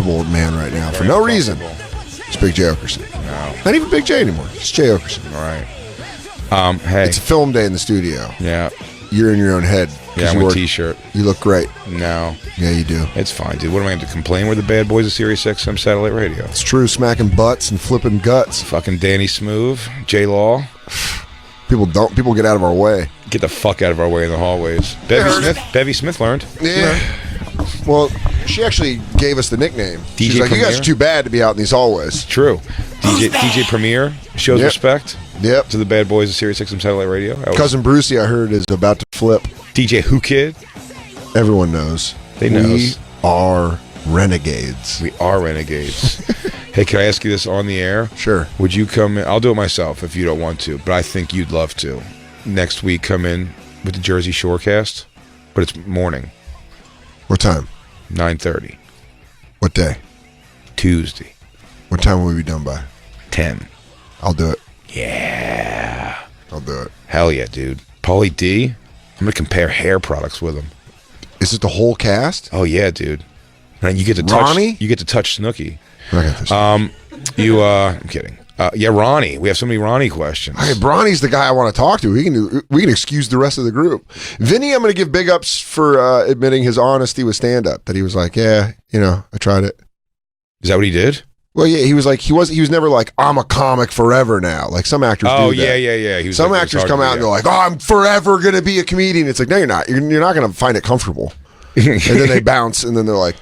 uncomfortable man right now for no reason. It's Big J Oakerson. No. Not even Big J anymore. It's J Oakerson. All right. Hey. It's a film day in the studio. Yeah. You're in your own head. Yeah, I'm a T-shirt. You look great. No. Yeah, you do. It's fine, dude. What am I going to complain? We're the bad boys of Sirius XM Satellite Radio. It's true. Smacking butts and flipping guts. Fucking Danny Smooth, J Law. People get out of our way. Get the fuck out of our way in the hallways. Bevy Smith learned. Yeah. Well, she actually gave us the nickname. DJ She's like, Premier? you guys are too bad to be out in these hallways. True. DJ Premier shows respect. Yep. To the bad boys of Sirius XM Satellite Radio. Cousin Brucey, I heard, is about to flip. DJ Who Kid. Everyone knows. They know. We are renegades. We are renegades. Hey, can I ask you this on the air? Sure. Would you come in? I'll do it myself if you don't want to, but I think you'd love to. Next week, come in with the Jersey Shorecast, but it's morning. What time? 9:30. What day? Tuesday. What time will we be done by? 10. I'll do it. Yeah. I'll do it. Hell yeah, dude. Pauly D, I'm going to compare hair products with him. Is it the whole cast? Oh, yeah, dude. And you get to touch Ronnie? You get to touch Snooki. I got this. I'm kidding. Yeah, Ronnie. We have so many Ronnie questions. Okay, Bronny's the guy I want to talk to. We can excuse the rest of the group. Vinny, I'm going to give big ups for admitting his honesty with stand-up. That he was like, yeah, I tried it. Is that what he did? Well, yeah, he was like, he was never like, I'm a comic forever now. Like some actors do that. Yeah. He was some like, actors come out and they're like, oh, I'm forever going to be a comedian. It's like, no, you're not. You're not going to find it comfortable. And then they bounce, and then they're like,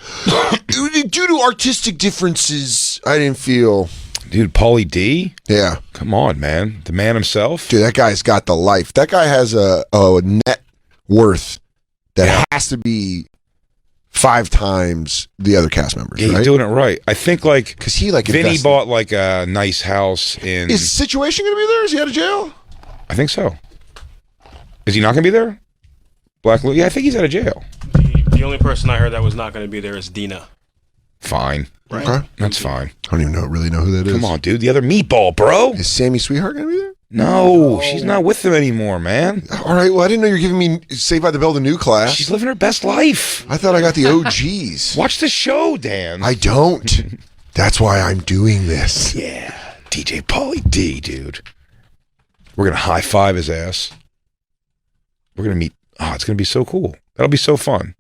due to artistic differences, I didn't feel. Dude, Pauly D? Yeah. Come on, man. The man himself? Dude, that guy's got the life. That guy has a net worth that has to be 5 times the other cast members. Yeah, right? he's doing it right. I think because he Vinny invested. bought like a nice house in. Is Situation going to be there? Is he out of jail? I think so. Is he not going to be there? Black Lou? Yeah, I think he's out of jail. The only person I heard that was not going to be there is Dina. Fine. Right. Okay. That's fine. I don't even really know who that is. Come on, dude. The other meatball, bro. Is Sammy Sweetheart going to be there? No, she's not with them anymore, man. All right. Well, I didn't know you were giving me Saved by the Bell, the new class. She's living her best life. I thought I got the OGs. Watch the show, Dan. I don't. That's why I'm doing this. Yeah. DJ Pauly D, dude. We're going to high five his ass. We're going to meet. Oh, it's going to be so cool. That'll be so fun.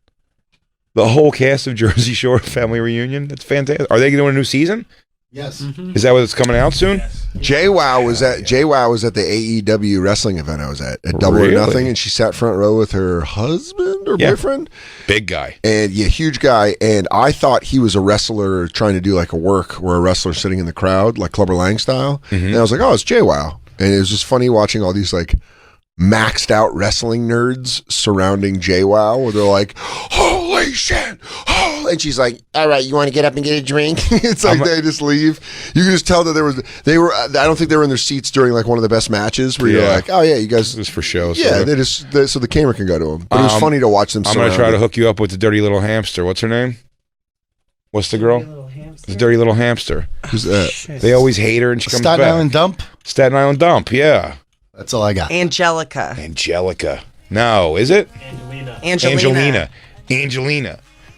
The whole cast of Jersey Shore Family Reunion. That's fantastic. Are they doing a new season? Yes. Mm-hmm. Is that what it's coming out soon? Yes. JWoww was at the AEW wrestling event I was at Double or Nothing, and she sat front row with her husband or boyfriend. Big guy. And huge guy. And I thought he was a wrestler trying to do like a work where a wrestler sitting in the crowd, like Clubber Lang style. Mm-hmm. And I was like, oh, it's JWoww. And it was just funny watching all these like maxed out wrestling nerds surrounding JWoww, where they're like, holy shit, and she's like, all right, you want to get up and get a drink? It's like they just leave. You can just tell that they were I don't think they were in their seats during like one of the best matches where you're like, oh yeah, you guys, it was for show. Yeah, so the camera can go to them. But it was funny to watch them. I'm gonna try to hook you up with the dirty little hamster. What's her name? What's the girl? The dirty little hamster. Who's that? They always hate her, and she comes Staten back. Island Dump. Staten Island Dump. Yeah. That's all I got. Angelica. No, is it? Angelina.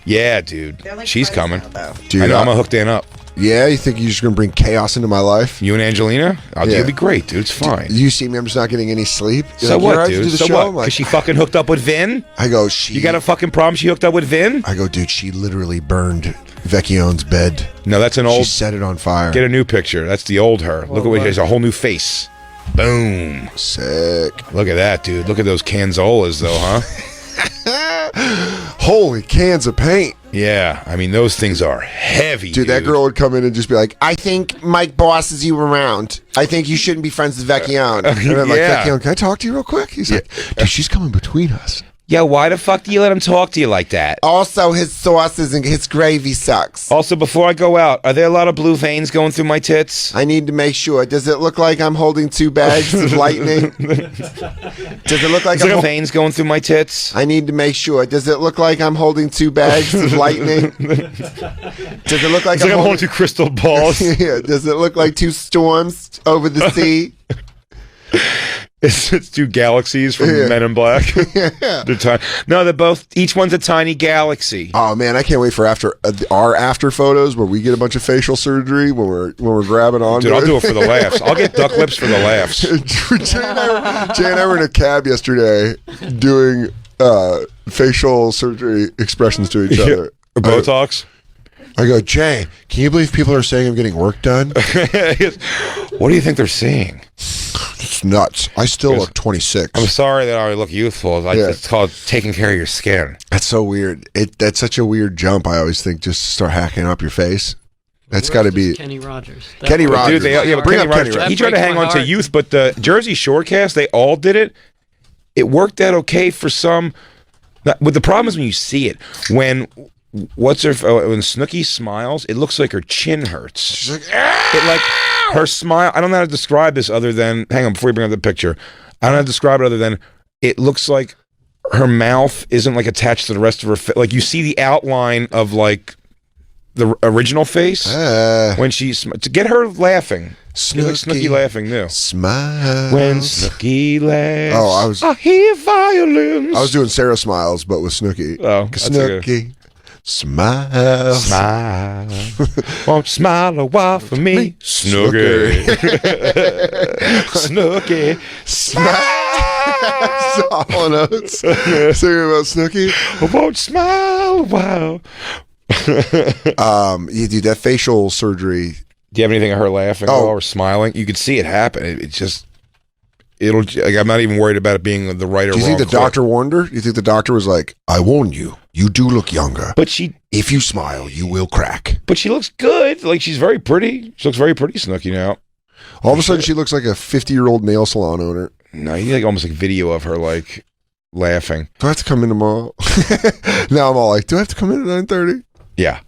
Yeah, dude. Like she's coming. Dude, I know. I'm gonna hook Dan up. Yeah, you think you're just gonna bring chaos into my life? You and Angelina? It'd be great, dude. It's fine. You see me? I'm just not getting any sleep. You're So like, what, right dude? to do the So show? what? I'm like, Because she fucking hooked up with Vin? I go, You got a fucking problem? She hooked up with Vin? I go, dude. She literally burned Vecchione's bed. No, that's an old. She set it on fire. Get a new picture. That's the old her. Look at what. There's a whole new face. Boom. Sick. Look at that, dude. Look at those canzolas, though, huh? Holy cans of paint. Yeah, I mean, those things are heavy, Dude, that girl would come in and just be like, I think Mike bosses you around. I think you shouldn't be friends with Vecchione. And I'm like, Vecchione, can I talk to you real quick? He's like, dude, she's coming between us. Yo, why the fuck do you let him talk to you like that? Also, his sauces and his gravy sucks. Also, before I go out, are there a lot of blue veins going through my tits? I need to make sure. Does it look like I'm holding 2 bags of lightning? Does it look like I'm veins going through my tits? I need to make sure. Does it look like I'm holding 2 bags of lightning? Does it look like I'm holding 2 crystal balls? Yeah. Does it look like 2 storms over the sea? It's two galaxies from Men in Black. Yeah. No, they're both. Each one's a tiny galaxy. Oh man, I can't wait for our after photos where we get a bunch of facial surgery when we're grabbing on. Dude, I'll do it for the laughs. I'll get duck lips for the laughs. Jay and I were in a cab yesterday doing facial surgery expressions to each other. Botox. I go, Jay, can you believe people are saying I'm getting work done? What do you think they're seeing? It's nuts. I still look 26. I'm sorry that I look youthful. It's called taking care of your skin. That's so weird. That's such a weird jump. I always think just start hacking up your face. That's got to be Kenny Rogers. Kenny Rogers. Dude, Bring Kenny up Rogers. Kenny Rogers. He tried to hang on to youth, but the Jersey Shore cast, they all did it. It worked out okay for some. But the problem is when you see it, when Snooki smiles, it looks like her chin hurts. She's like, It like her smile. I don't know how to describe this other than. Hang on, before you bring up the picture, I don't know how to describe it other than it looks like her mouth isn't like attached to the rest of her face. Like you see the outline of like the original face when to get her laughing. Snooki laughing new. Smile. When Snooki laughs. Oh, I hear violins. I was doing Sarah Smiles, but with Snooki. Oh, Snooki. Smile. Smile. Won't you smile a while for me? Snooki. Snooki. Smile. All notes. Singing about Snooki. Won't you smile a while? Yeah, dude, that facial surgery. Do you have anything of her laughing or smiling? You could see it happen. It'll. Like, I'm not even worried about it being the right or wrong. Do you think the doctor warned her? You think the doctor was like, "I warn you, you do look younger. But if you smile, you will crack." But she looks good. Like she's very pretty. She looks very pretty, Snooki now. All of a sudden, she looks like a 50-year-old nail salon owner. No, you need like almost like video of her like laughing. Do I have to come in tomorrow? Now I'm all like, do I have to come in at 9:30? Yeah,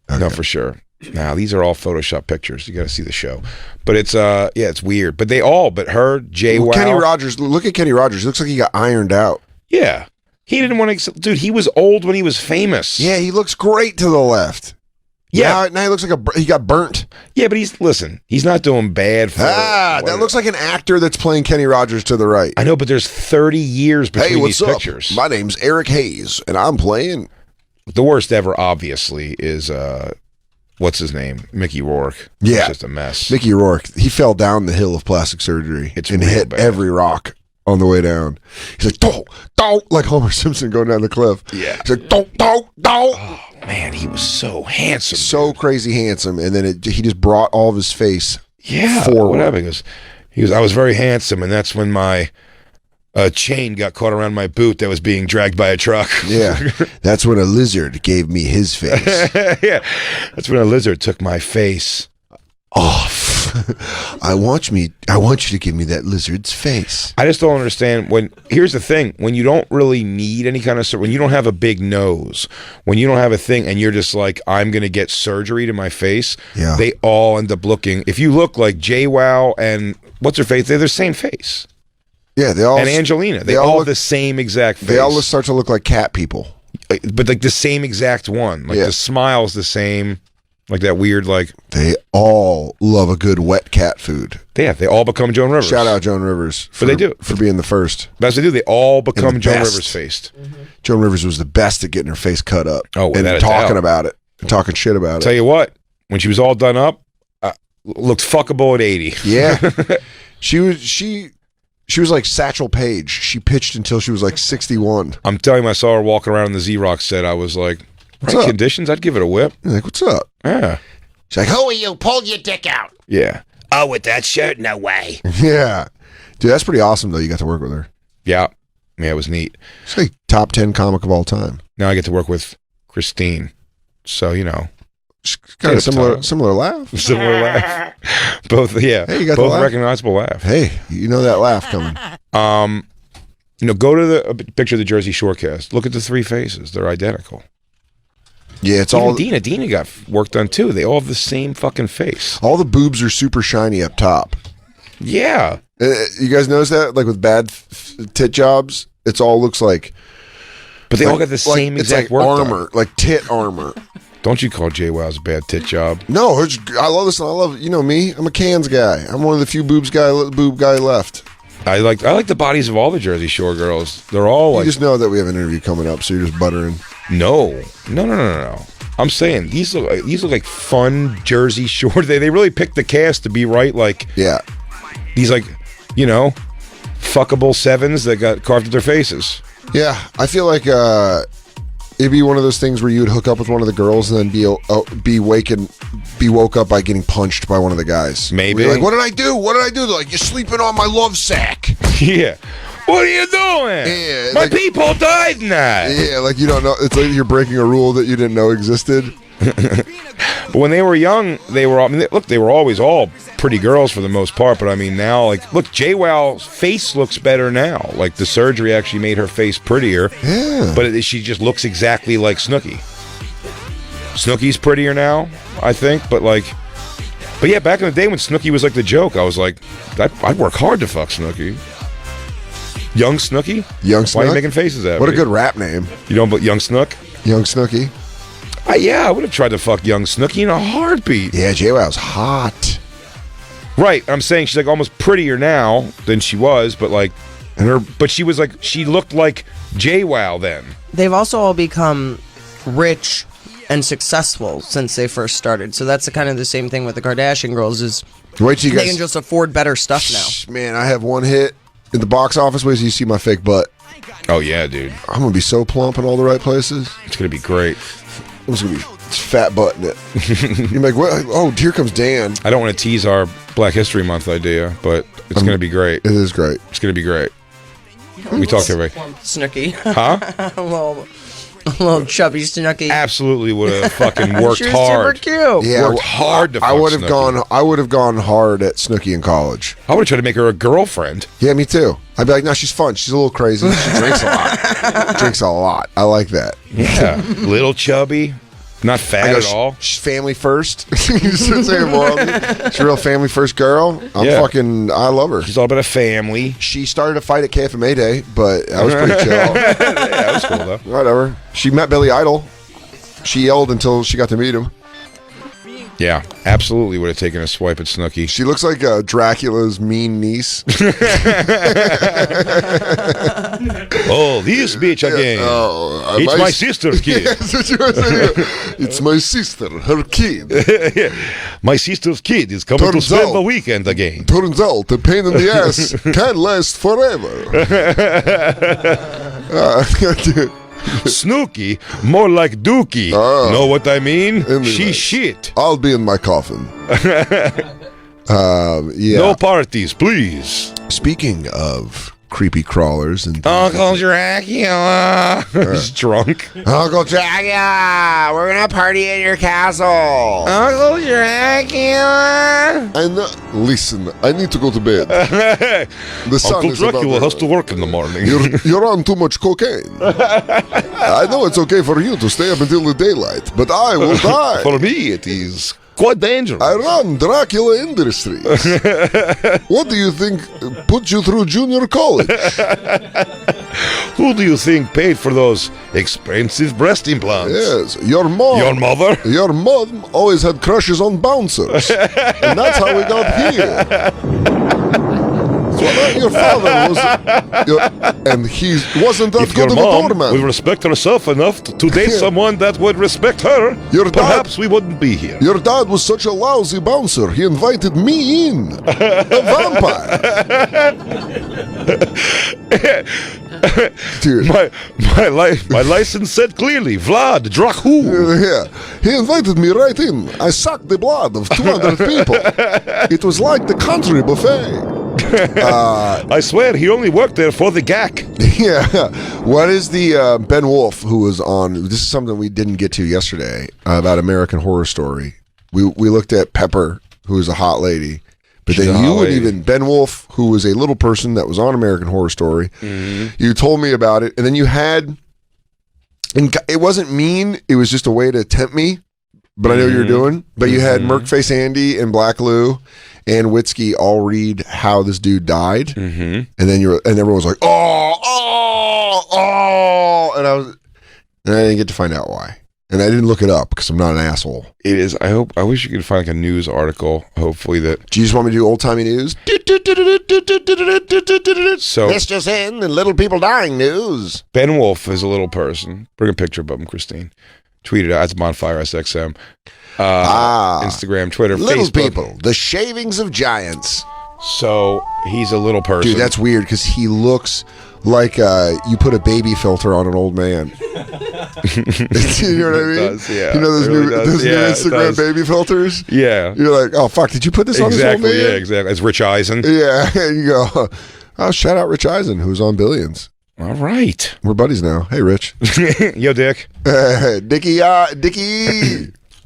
okay. No, for sure. Now these are all Photoshop pictures. You got to see the show, but it's it's weird. But her, Jay, Kenny Rogers. Look at Kenny Rogers. He looks like he got ironed out. Yeah, he didn't want to. Dude, he was old when he was famous. Yeah, he looks great to the left. Yeah, now he looks like he got burnt. Yeah, but he's not doing bad for. That looks like an actor that's playing Kenny Rogers to the right. I know, but there's 30 years between these up? pictures. My name's Eric Hayes, and I'm playing. The worst ever, obviously, is what's his name? Mickey Rourke. Yeah, it's just a mess. Mickey Rourke. He fell down the hill of plastic surgery and hit every rock on the way down. He's like, don't, like Homer Simpson going down the cliff. Yeah. He's like, don't. Oh man, he was so handsome, so crazy handsome, and then he just brought all of his face. Yeah, forward. Whatever. He was. I was very handsome, and that's when my chain got caught around my boot that was being dragged by a truck. Yeah, that's when a lizard gave me his face. Yeah, that's when a lizard took my face off. I want you to give me that lizard's face. I just don't understand here's the thing, when you don't really need any kind of, when you don't have a big nose, when you don't have a thing and you're just like, I'm going to get surgery to my face, they all end up looking, if you look like JWoww and what's her face, they're the same face. Yeah, they all, and Angelina, they all have the same exact face. They all start to look like cat people. But like the same exact one. Like the smile's the same. Like that weird, like... They all love a good wet cat food. Yeah, they all become Joan Rivers. Shout out Joan Rivers. But they do. For being the first. That's what they do. They all become Joan Rivers faced. Mm-hmm. Joan Rivers was the best at getting her face cut up. Oh, and talking about it. And talking shit about it. Tell you what, when she was all done up, looked fuckable at 80. Yeah. She was like Satchel Paige. She pitched until she was like 61. I'm telling you, I saw her walking around in the Z-Rock set. I was like... Right conditions, I'd give it a whip. You're like, what's up? Yeah. She's like, who are you? Pull your dick out. Yeah. Oh, with that shirt? No way. Yeah. Dude, that's pretty awesome, though. You got to work with her. Yeah. Yeah, it was neat. She's like top 10 comic of all time. Now I get to work with Christine. So, you know. She's got a similar laugh. Similar laugh. Both, yeah. Hey, you got both recognizable laugh. Hey, you know that laugh coming. You know, go to the picture of the Jersey Shore cast. Look at the three faces. They're identical. Yeah, it's even all... Dina got work done too. They all have the same fucking face. All the boobs are super shiny up top. Yeah. You guys notice that? Like with bad tit jobs, it all looks like... But they all got the same exact work armor, done. like tit armor. Don't you call JWoww's a bad tit job? No, I love this. I love, you know me. I'm a cans guy. I'm one of the few boob guy left. I like the bodies of all the Jersey Shore girls. They're all You like just know that we have an interview coming up, so you're just buttering. no. I'm saying these look like fun Jersey Shore. They really picked the cast to be right. Like Yeah. these like fuckable sevens that got carved at their faces. Yeah, I feel like it'd be one of those things where you'd hook up with one of the girls and then be woke up by getting punched by one of the guys. Maybe. You're like, what did I do? What did I do? They're like, you're sleeping on my love sack. Yeah. What are you doing? Yeah, My like- people died in that. Yeah, like you don't know. It's like you're breaking a rule that you didn't know existed. But when they were young, they were they were always all pretty girls for the most part. But I mean, now, like, look, JWoww's face looks better now. Like, the surgery actually made her face prettier. Yeah. But she just looks exactly like Snooki. Snooki's prettier now, I think. But yeah, back in the day when Snooki was like the joke, I was like, I'd work hard to fuck Snooki. Young Snooki? Young Why are Snook? you making faces at me? What a good rap name. You don't, but Young Snook? Young Snooky. Yeah, I would have tried to fuck Young Snooki in a heartbeat. Yeah, JWoww's hot. Right, I'm saying she's like almost prettier now than she was, but she looked like JWoww then. They've also all become rich and successful since they first started. So that's kind of the same thing with the Kardashian girls is Wait till you they guys. can just afford better stuff now. Man, I have one hit in the box office. Wait till you see my fake butt. Oh yeah, dude, I'm gonna be so plump in all the right places. it's gonna be great. I'm just gonna be fat butt in it. You're like, well, oh, here comes Dan. I don't want to tease our Black History Month idea, but it's gonna be great. It is great. It's gonna be great. We talked to everybody. Snooky. Huh? a little chubby Snooky. Absolutely would have fucking worked She was hard. super cute. Yeah, Worked hard to fuck I would have Snooki. I would have gone hard at Snooki in college. I would have tried to make her a girlfriend. Yeah, me too. I'd be like, no, she's fun. She's a little crazy. She drinks a lot. Drinks a lot. I like that. Yeah, little chubby, not fat at all. She's family first. You start saying more. She's a real family first girl. Yeah. I love her. She's all about a family. She started a fight at KFMA Day, but that was pretty chill. Yeah, that was cool though. Whatever. She met Billy Idol. She yelled until she got to meet him. Yeah, absolutely would have taken a swipe at Snooki. She looks like Dracula's mean niece. Oh, this bitch again. Oh, It's my sister's kid. That's what you were saying. It's my sister, her kid. My sister's kid is coming to Turns spend out- the weekend again. Turns out the pain in the ass can last forever. Dude. Snooki, more like Dookie. Oh. Know what I mean? Anyway. She shit. I'll be in my coffin. Yeah. No parties, please. Speaking of creepy crawlers and Uncle Dracula. He's drunk. Uncle Dracula, we're gonna party in your castle. Uncle Dracula. And listen, I need to go to bed. The sun Uncle is about Dracula has to work in the morning. You're on too much cocaine. I know it's okay for you to stay up until the daylight, but I will die. For me, it is quite dangerous. I run Dracula Industries. What do you think put you through junior college? Who do you think paid for those expensive breast implants? Yes, your mom. Your mother? Your mom always had crushes on bouncers, and that's how we got here. So your father was, and he wasn't that If your good of a mom doorman. would respect herself enough to date someone that would respect her, Your dad- perhaps we wouldn't be here. Your dad was such a lousy bouncer. He invited me in, a vampire. Dude. My license said clearly, Vlad Dracu. Yeah, he invited me right in. I sucked the blood of 200 people. It was like the country buffet. I swear he only worked there for the gack. Yeah. What is the Ben Wolf who was on? This is something we didn't get to yesterday about American Horror Story. We looked at Pepper, who is a hot lady. But She's a then hot you would lady. even Ben Wolf, who was a little person that was on American Horror Story. You told me about it, and then you had, and it wasn't mean. It was just a way to tempt me. But I know what you're doing. But you had Merkface Andy and Black Lou and Witzke all read how this dude died, and then everyone was like, oh, and I didn't get to find out why. And I didn't look it up because I'm not an asshole. It is. I wish you could find like a news article. Hopefully that. Do you just want me to do old timey news? So Mischief's in and little people dying news. Ben Wolf is a little person. Bring a picture of him, Christine. Tweet it out. It's Bonfire SXM. Instagram, Twitter, Little Facebook. people, the shavings of giants. So he's a little person. Dude, that's weird because he looks like you put a baby filter on an old man. You know what I mean? It does, yeah. You know those It really new, does. those new Yeah, it Instagram does. baby filters? Yeah. You're like, oh, fuck, did you put this on this old Exactly. man? Yeah, exactly. It's Rich Eisen. Yeah, and you go, oh, shout out Rich Eisen, who's on Billions. All right. We're buddies now. Hey, Rich. Yo, Dick. Dickie.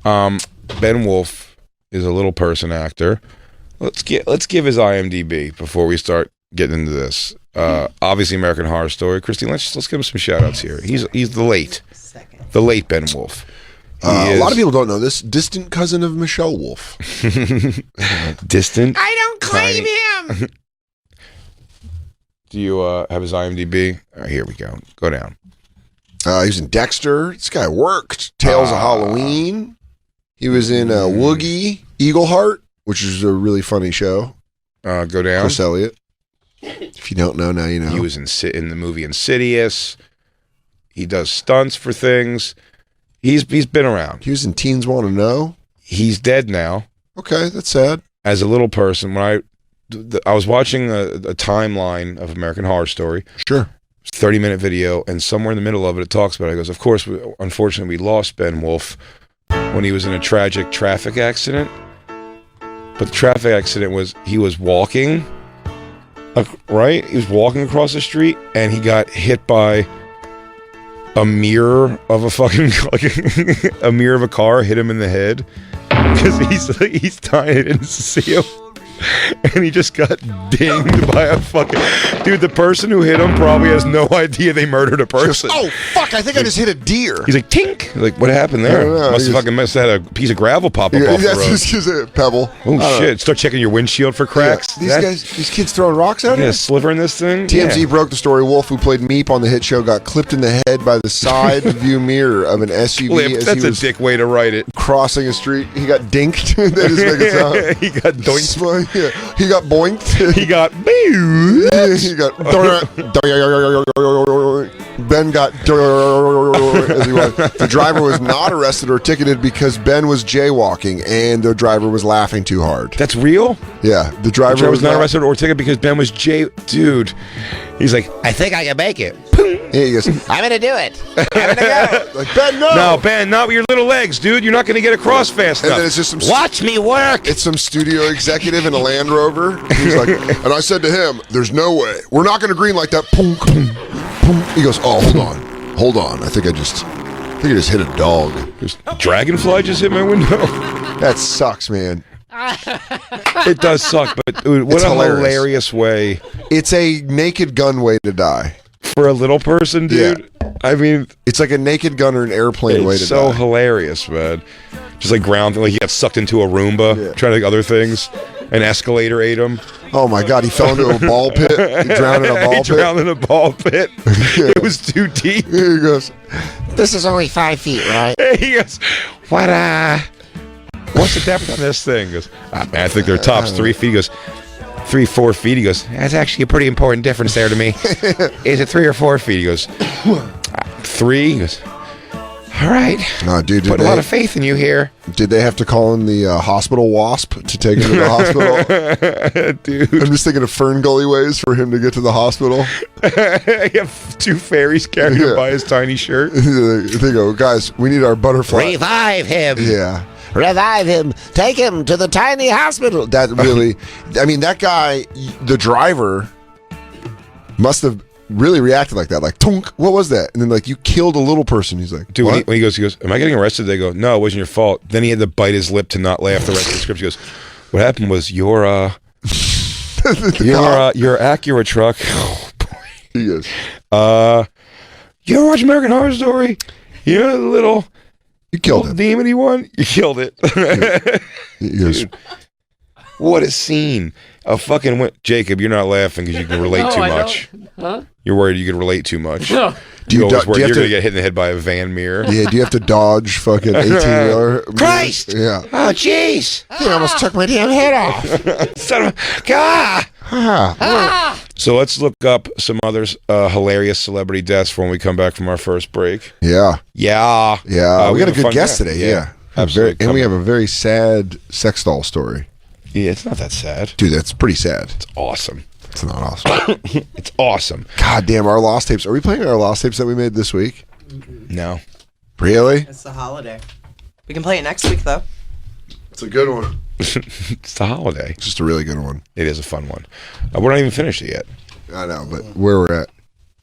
Ben Wolf is a little person actor. Let's give his IMDb before we start getting into this. Obviously, American Horror Story. Christine, let's give him some shout outs here. He's the late Ben Wolf. A lot of people don't know this. Distant cousin of Michelle Wolf. Distant. I don't claim him. Do you have his IMDb? Here we go. Go down. He was in Dexter. This guy worked. Tales of Halloween. He was in Woogie, Eagleheart, which is a really funny show. Go down. Chris Elliott. If you don't know, now you know. He was in the movie Insidious. He does stunts for things. He's been around. He was in Teens Want to Know. He's dead now. Okay, that's sad. As a little person, when I was watching a timeline of American Horror Story, Sure. 30-minute video, and somewhere in the middle of it, it talks about it. It goes, of course, unfortunately, we lost Ben Wolf when he was in a tragic traffic accident. But the traffic accident was, he was walking, right? He was walking across the street, and he got hit by a mirror of a fucking, like, a mirror of a car hit him in the head. Because he's tiny, I didn't see him. And he just got dinged by a fucking... Dude, the person who hit him probably has no idea they murdered a person. Oh, fuck, I think I just hit a deer. He's like, tink! Like, what happened there? I don't know. Must have had a piece of gravel pop up off the That's road. just a pebble. Oh, shit. Start checking your windshield for cracks. Yeah, these kids throwing rocks at Yeah, him? sliver in this thing? TMZ Yeah. broke the story. Wolf, who played Meep on the hit show, got clipped in the head by the side view mirror of an SUV Clipped. as That's he a was dick way to write it. crossing a street. He got dinked. That is making sound. He got doinked. Yeah. He got boinked. He got... He got Ben got as he was. The driver was not arrested or ticketed because Ben was jaywalking and the driver was laughing too hard. That's real? Yeah, the driver Was not arrested or ticketed because Ben was Dude. He's like, I think I can make it. Yeah, he goes, I'm gonna do it. I'm gonna go. like, Ben, no. no, Ben, not with your little legs, dude. You're not going to get across fast And enough. then it's just some Watch me work. It's some studio executive in a Land Rover. He's like, and I said to him, "There's no way. We're not going to green like that." Punk, punk. He goes, "Oh, hold on. I think I just hit a dog. Just dragonfly just hit my window. That sucks, man. It does suck, but dude, what It's a hilarious. hilarious way It's a Naked Gun way to die. for a little person, dude. I mean, It's like a Naked Gun or an airplane way it's to so die. hilarious, man. Just like ground, like he got sucked into a Roomba, trying to do other things. An escalator ate him. Oh my God, he fell into a ball pit. He drowned in a ball He pit. drowned in a ball pit. It was too deep. Here he goes. This is only 5 feet, right? He goes, what's the depth on this thing? He goes, man, I think their top's 3 feet. He goes, 3-4 feet. He goes, that's actually a pretty important difference there to me. Is it 3 or 4 feet? He goes, 3. He goes, all right. No, dude, Put a lot of faith in you here. did they have to call in the hospital wasp to take him to the hospital? Dude. I'm just thinking of Fern Gully ways for him to get to the hospital. You have 2 fairies carrying him by his tiny shirt. They go, guys, we need our butterfly. Revive him. Yeah. Revive him. Take him to the tiny hospital. That really, I mean, that guy, the driver, must have really reacted like that. Like, tunk, what was that? And then, like, you killed a little person. He's like, Dude, what? when he goes, am I getting arrested? They go, no, it wasn't your fault. Then he had to bite his lip to not laugh the rest of the script. He goes, what happened was your Acura truck. Oh, boy. He goes, You ever watch American Horror Story? You know the little killed him. demon one? You killed it. He goes, Dude, what a scene. A fucking Jacob, you're not laughing because you can relate too much. Huh? You're worried you can relate too much. No. Do you, always do worry you have you're going to to? get hit in the head by a van mirror. Yeah. Do you have to dodge fucking 18-wheeler? Christ! Yeah. Oh, jeez. He almost took my damn head off. Son of a... God! So let's look up some other hilarious celebrity deaths for when we come back from our first break. Yeah. Yeah. Yeah. we got a have good fun guest guest. today. Yeah. Absolutely. And we have a very sad sex doll story. Yeah, it's not that sad. Dude, that's pretty sad. It's awesome. It's not awesome. It's awesome. God damn, our lost tapes. Are we playing our lost tapes that we made this week? No. Really? It's the holiday. We can play it next week, though. It's a good one. It's the holiday. It's just a really good one. It is a fun one. We're not even finished it yet. I know, but where we're at.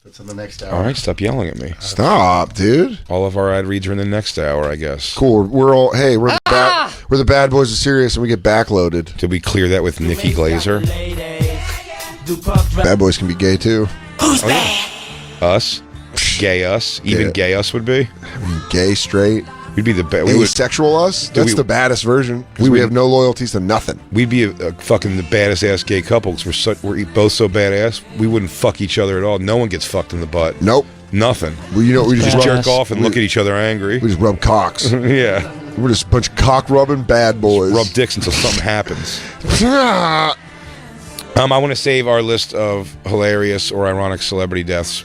That's in the next hour. All right, stop yelling at me. Stop, dude. All of our ad reads are in the next hour, I guess. Cool. We're all, hey, we're the bad boys of Sirius, and we get backloaded. Did we clear that with Nikki Glazer? Bad boys can be gay too. Us? Gay us? Even Yeah. gay us would be? Gay, straight, We'd be the best. We would, asexual us. That's we- the baddest version. Because we we would- have no loyalties to nothing. we'd be a fucking the baddest ass gay couple because we're both so badass. We wouldn't fuck each other at all. No one gets fucked in the butt. Nope. Nothing. Well, you know, we just Just rub, jerk off and look at each other angry. we just rub cocks. Yeah. We're just a bunch of cock rubbing bad boys. Rub dicks until something happens. I want to save our list of hilarious or ironic celebrity deaths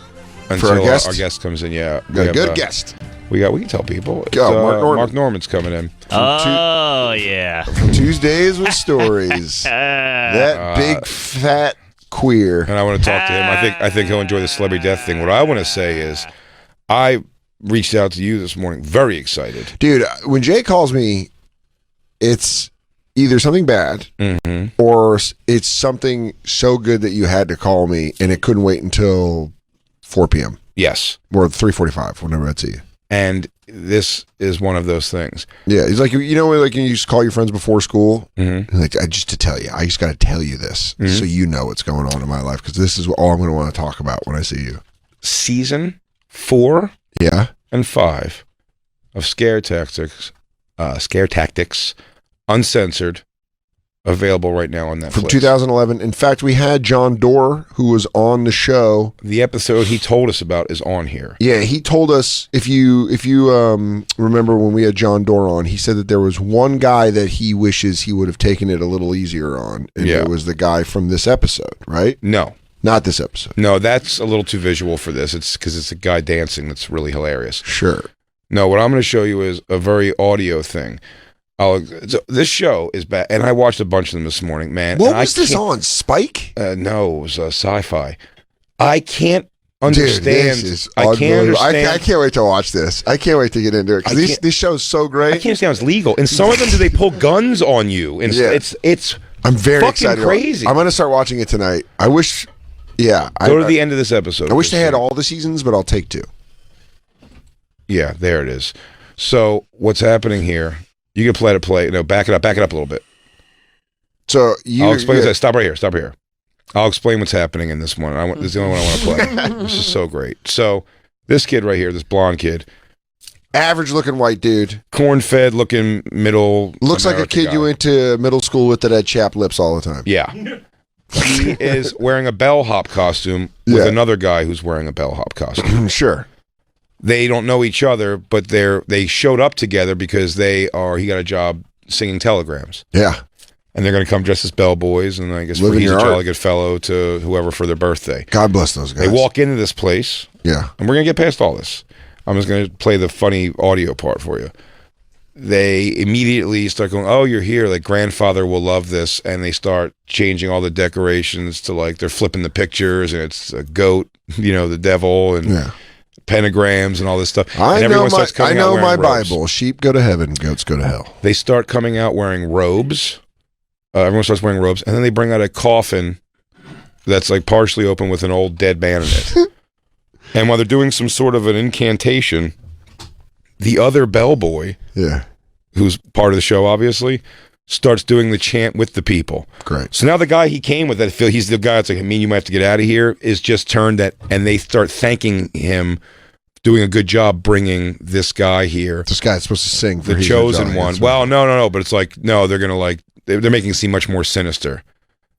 until our guest? our guest comes in. Yeah, Got a we have, good guest. We can tell people. It's, Go, Mark Norman. Mark Norman's coming in. Oh, yeah. Tuesdays with stories. That big fat queer. And I want to talk to him. I think he'll enjoy the celebrity death thing. What I want to say is, I reached out to you this morning, very excited. Dude, when Jay calls me, it's either something bad or it's something so good that you had to call me and it couldn't wait until 4 p.m. Yes, or 3:45, whenever I'd see you. and this is one of those things. Yeah, he's like, you know, like you used to call your friends before school. Like, I just got to tell you this so you know what's going on in my life because this is all I'm going to want to talk about when I see you. Season 4 Yeah. and 5 of Scare Tactics, Uncensored, available right now on Netflix. From 2011. In fact, we had John Doerr, who was on the show. The episode he told us about is on here. Yeah, he told us, if you remember when we had John Doerr on, he said that there was one guy that he wishes he would have taken it a little easier on, and Yeah. it was the guy from this episode, right? No, Not this episode. no, that's a little too visual for this. It's because it's a guy dancing that's really hilarious. Sure. No, what I'm going to show you is a very audio thing. So this show is bad, and I watched a bunch of them this morning, man. What and was this on? Spike? No, it was sci-fi. I can't Dude, understand. this is I can't unbelievable. understand. I can't wait to watch this. I can't wait to get into it I because can't- this show's so I great. can't understand how it's legal. And some of them, do they pull guns on you? And Yeah. it's I'm very fucking excited. crazy. I'm going to start watching it tonight. I wish. Yeah, Go to the end of this episode. I wish they had Christine. all the seasons, but I'll take 2. Yeah, there it is. So what's happening here? You can play. No, back it up a little bit. So you. I'll explain. yeah. Stop right here. I'll explain what's happening in this one. This is the only one I want to play. This is so great. So this kid right here, this blonde kid, Average looking white dude. corn-fed looking middle. Looks like a American kid guy. you went to middle school with that had chapped lips all the time. Yeah. He is wearing a bellhop costume with Yeah. another guy who's wearing a bellhop costume. Sure. They don't know each other, but they showed up together because he got a job singing telegrams. Yeah. And they're going to come dressed as bellboys, and I guess Living he's a your art. jolly good fellow to whoever for their birthday. God bless those guys. They walk into this place, Yeah. and we're going to get past all this. I'm just going to play the funny audio part for you. They immediately start going, "Oh, you're here, like grandfather will love this," and they start changing all the decorations to like they're flipping the pictures, and it's a goat, the devil, and Yeah. pentagrams and all this stuff. I and know everyone my, starts coming I out know my wearing robes. Bible. Sheep go to heaven, goats go to hell. They start coming out wearing robes. Everyone starts wearing robes, and then they bring out a coffin that's like partially open with an old dead man in it. And while they're doing some sort of an incantation, the other bellboy, Yeah. who's part of the show, obviously, starts doing the chant with the people. Great. So now the guy he came with, he's the guy that's like, you might have to get out of here, is just turned that, and they start thanking him, doing a good job bringing this guy here. This guy's supposed to sing for The He's a chosen Jolly one. Good Well, no, but it's like, no, they're going to like, they're making it seem much more sinister.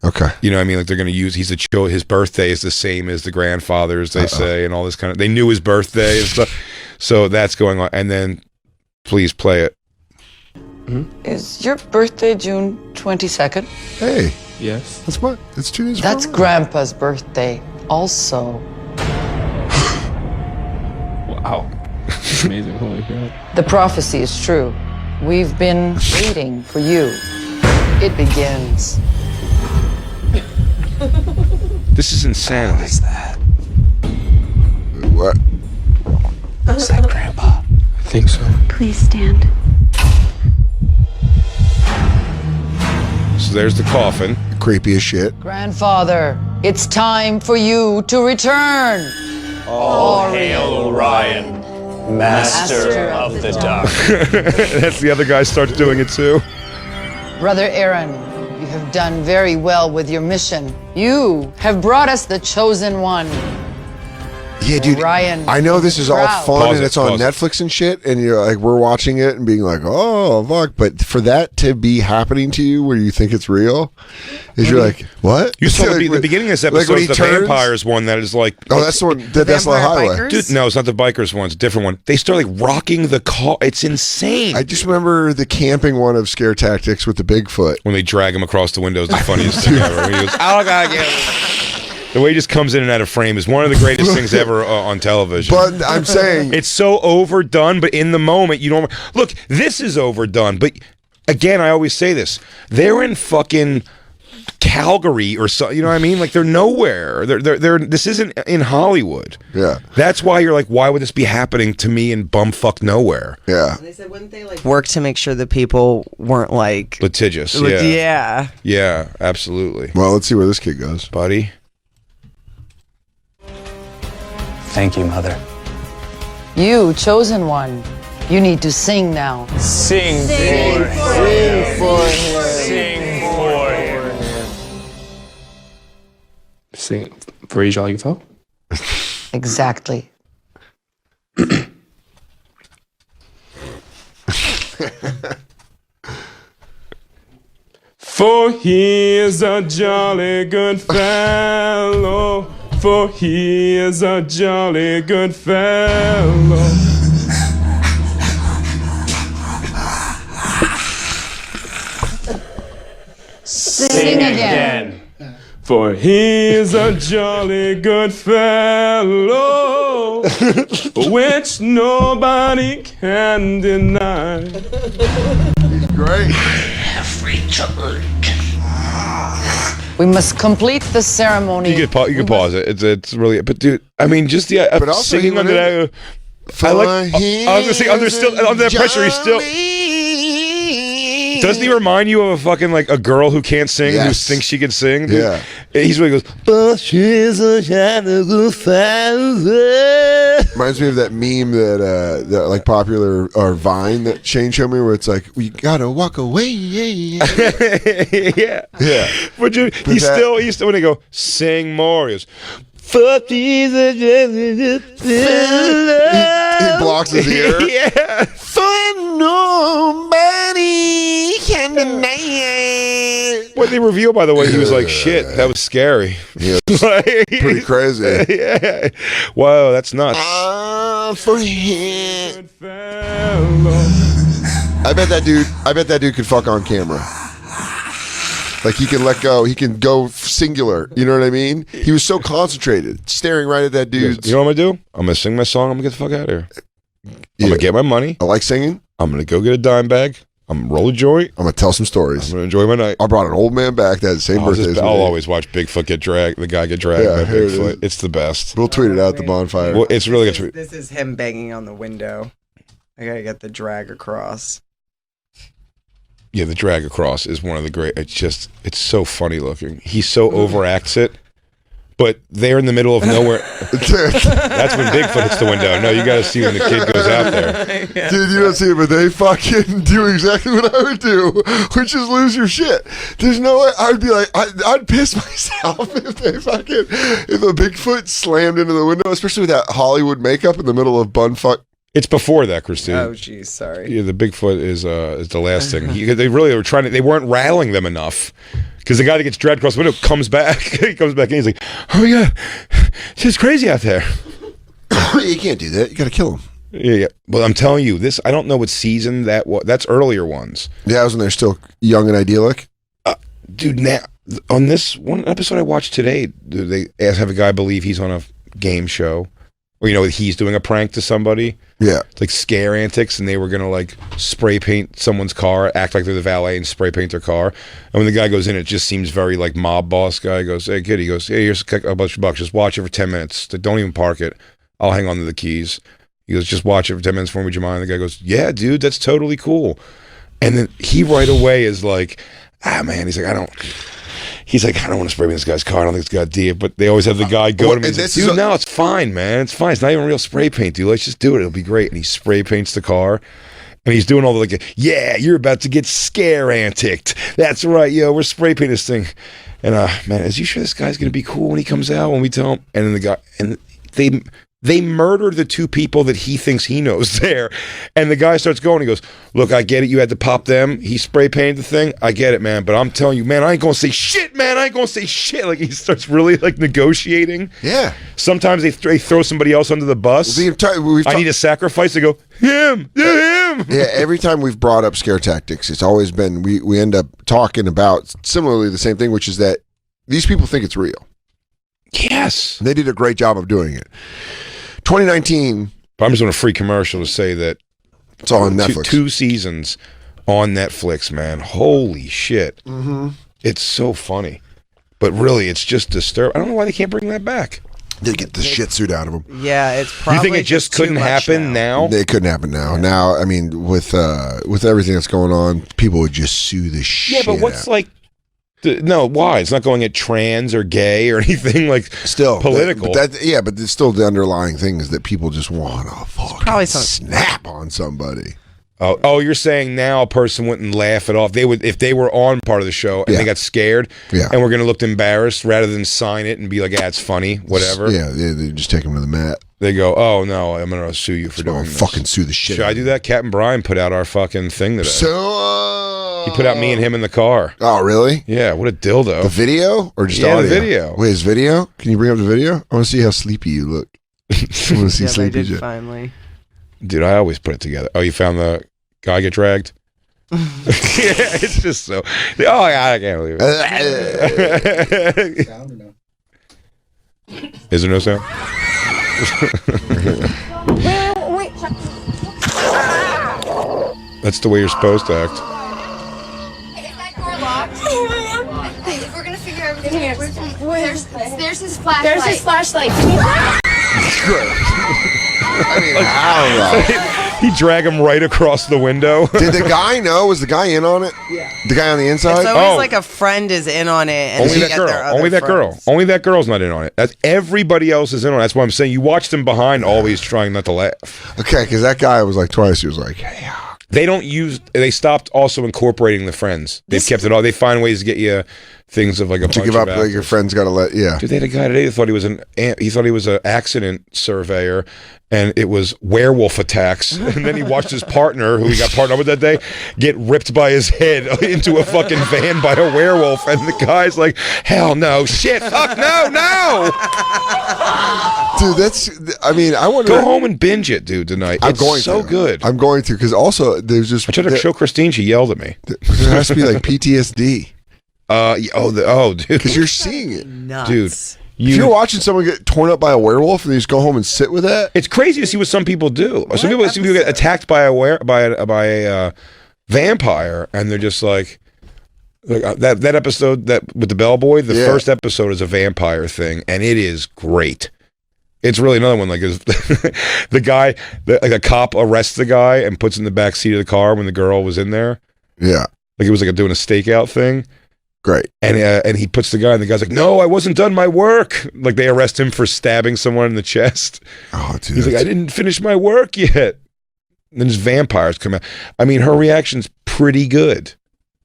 Okay. You know what I mean? Like they're going to use, his birthday is the same as the grandfather's, they say, and all this kind of, they knew his birthday and stuff. So that's going on. And then please play it. Is your birthday June 22nd? Hey, Yes. that's what? It's 2 days. That's before. Grandpa's birthday also. Wow. Amazing. Holy crap. The prophecy is true. We've been waiting for you. It begins. This is insanity. What's that? What? Looks like Grandpa. I think so. Please stand. So there's the coffin. Creepy as shit. Grandfather, it's time for you to return. All hail Orion, master of the dark. That's the other guy starts doing it too. Brother Aaron, you have done very well with your mission. You have brought us the chosen one. Yeah, dude. Orion I know this is all proud. fun Pause and it, it's on pause it. Netflix and shit, and you're like, we're watching it and being like, oh fuck, but for that to be happening to you where you think it's real, is you're like, what? You saw Like, the beginning of this like episode, when he the turns- vampires one that is like, Oh, that's the one. That's the Vampire highway. Bikers? dude, no, it's not the bikers one. It's a different one. They start like rocking the car. It's insane. I just remember the camping one of Scare Tactics with the Bigfoot. When they drag him across the windows, the funniest thing ever. When he goes, oh god, the way he just comes in and out of frame is one of the greatest things ever on television. But I'm saying, It's so overdone, but in the moment, you don't look. This is overdone, but again, I always say this: they're in fucking Calgary or so. You know what I mean? Like they're nowhere. They're. This isn't in Hollywood. yeah, That's why you're like, why would this be happening to me in bumfuck nowhere? yeah. They said, wouldn't they like work to make sure that people weren't like, Litigious. yeah. Yeah. Yeah. Absolutely, Well, let's see where this kid goes. buddy. Thank you, Mother. You, chosen one. You need to sing now. Sing for him. Sing for him. Sing for Each All You Felt? Exactly. For he is a jolly good fellow. For he is a jolly good fellow. Sing again. For he is a jolly good fellow, which nobody can deny. Great. We must complete the ceremony. You could pause it. It's really. But dude, I mean, just the But also singing he under went that. I like. I was gonna say under that pressure. He's still. Doesn't he remind you of a fucking like a girl who can't sing, who Yes. thinks she can sing? Dude? Yeah. He's really goes. But she's a good fellow. Reminds me of that meme that like popular or Vine that Shane showed me, where it's like, we gotta walk away. Yeah. Yeah. But dude, he's still when they go sing more. He goes. Fuck these He blocks his ear. Yeah. For nobody can deny it. What they reveal, by the way, he was like, "Shit, that was scary." Yeah, Like, pretty crazy. Yeah. Whoa, that's nuts. For him. Good fellow. I bet that dude could fuck on camera. Like he can let go. He can go singular. You know what I mean? He was so concentrated, staring right at that dude. You know what I'm gonna do? I'm gonna sing my song. I'm gonna get the fuck out of here. I'm Yeah. gonna get my money. I like singing. I'm gonna go get a dime bag. I'm gonna roll a joint. I'm gonna tell some I'm stories. gonna enjoy my night. I brought an old man back that had the same birthday as I'll me. always watch Bigfoot get dragged. The guy get dragged Yeah, by here it Bigfoot. is. It's the best. We'll tweet it out at the bonfire. Well, it's really good. This is him banging on the window. I gotta get the drag across. Yeah, the drag across is one of the great. It's so funny looking. He so overacts it, but they're in the middle of nowhere. That's when Bigfoot hits the window. No, you got to see when the kid goes out there. Dude, you don't see it, but they fucking do exactly what I would do, which is lose your shit. There's no way. I'd be like, I'd piss myself if a Bigfoot slammed into the window, especially with that Hollywood makeup in the middle of bumfuck. It's before that, Christine. Oh, geez, sorry. Yeah, the Bigfoot is the last thing. They really were trying to. They weren't rattling them enough Because the guy that gets dragged across the window comes back. He comes back in. He's like, "Oh my god, it's just crazy out there." You can't do that. You got to kill him. Yeah. Well, I'm telling you, this. I don't know what season that was. That's earlier ones. Yeah, that was when they're still young and idyllic. Dude, now on this one episode I watched today, they have a guy believe he's on a game show, or he's doing a prank to somebody. Yeah, it's like scare antics, and they were gonna like spray paint someone's car, act like they're the valet, and spray paint their car. And when the guy goes in, it just seems very like mob boss guy. He goes, "Hey kid," he goes, "Hey, here's a bunch of bucks. Just watch it for 10 minutes. Don't even park it. I'll hang on to the keys." He goes, "Just watch it for 10 minutes for me. Would you mind?" The guy goes, "Yeah, dude, that's totally cool." And then he right away is like, man, he's like, I don't want to spray paint this guy's car. I don't think it's got deep. But they always have the guy go to me and say, "Dude, no, it's fine, man. It's fine. It's not even real spray paint, dude. Let's just do it. It'll be great." And he spray paints the car. And he's doing all the like, "Yeah, you're about to get scare anticked. That's right, yo. We're spray painting this thing." And man, is you sure this guy's gonna be cool when he comes out when we tell him? And then the guy and they murder the two people that he thinks he knows there. And the guy starts going, he goes, "Look, I get it. You had to pop them. He spray painted the thing. I get it, man. But I'm telling you, man, I ain't going to say shit, man. I ain't going to say shit." Like he starts really like negotiating. Yeah. Sometimes they throw somebody else under the bus. I need a sacrifice. They go, him. Yeah, every time we've brought up scare tactics, it's always been, we end up talking about similarly the same thing, which is that these people think it's real. Yes. They did a great job of doing it. 2019. But I'm just doing a free commercial to say that it's all on Netflix. Two seasons on Netflix, man. Holy shit. Mm-hmm. It's so funny. But really, it's just disturbing. I don't know why they can't bring that back. They get the shit suit out of them. Yeah, it's probably. You think it just couldn't happen now? It couldn't happen now. Yeah. Now, I mean, with everything that's going on, people would just sue the shit. Yeah, but what's like? No, why? It's not going at trans or gay or anything like still political. But it's still the underlying thing is that people just want to fucking snap on somebody. Oh, you're saying now a person wouldn't laugh it off. They would if they were on part of the show and they got scared and were going to look embarrassed rather than sign it and be like, "Yeah, it's funny, whatever." Yeah, they just take them to the mat. They go, "Oh no, I'm going to sue you for doing this." Fucking sue the shit. Should I do that? Captain Brian put out our fucking thing today. So he put out me and him in the car. Oh, really? Yeah. What a dildo. The video or just audio? The video. Wait, his video? Can you bring up the video? I want to see how sleepy you look. I want to see sleepy. I did finally. Dude, I always put it together. Oh, you found the guy get dragged? Yeah, it's just so. Oh, God, I can't believe it. Sound or no? Is there no sound? That's the way you're supposed to act. Is that door locked? We're gonna figure everything out. There's his flashlight. There's his flashlight. I mean, how? He dragged him right across the window. Did the guy know? Was the guy in on it? Yeah. The guy on the inside? It's always like a friend is in on it. And only that girl. Only that girl. Only that girl's not in on it. That's everybody else is in on it. That's why I'm saying you watched him behind, always trying not to laugh. Okay, because that guy was like twice. He was like, "Hey." They stopped also incorporating the friends. They've kept it all. They find ways to get you things of like a to bunch give of up. Like your friend's got to let. Yeah. Dude, they had a guy today that thought he was an accident surveyor, and it was werewolf attacks. And then he watched his partner, who he got partnered with that day, get ripped by his head into a fucking van by a werewolf. And the guy's like, "Hell no, shit, fuck no." Dude, that's. I mean, I want to go home and binge it, dude. Tonight, I'm going so to. Good. I'm going to because also there's just. I tried to show Christine. She yelled at me. There has to be like PTSD. Dude, because you're seeing it, nuts. Dude. If you're watching someone get torn up by a werewolf and you just go home and sit with that, it's crazy to see what some people do. Some people get attacked by a vampire, and they're just like that episode that with the bellboy. The first episode is a vampire thing, and it is great. It's really another one. Like the guy, like a cop arrests the guy and puts him in the back seat of the car when the girl was in there. Yeah, like it was like doing a stakeout thing. Great. And he puts the guy, and the guy's like, "No, I wasn't done my work." Like they arrest him for stabbing someone in the chest. Oh, dude. He's like, "I didn't finish my work yet." And then his vampires come out. I mean, her reaction's pretty good.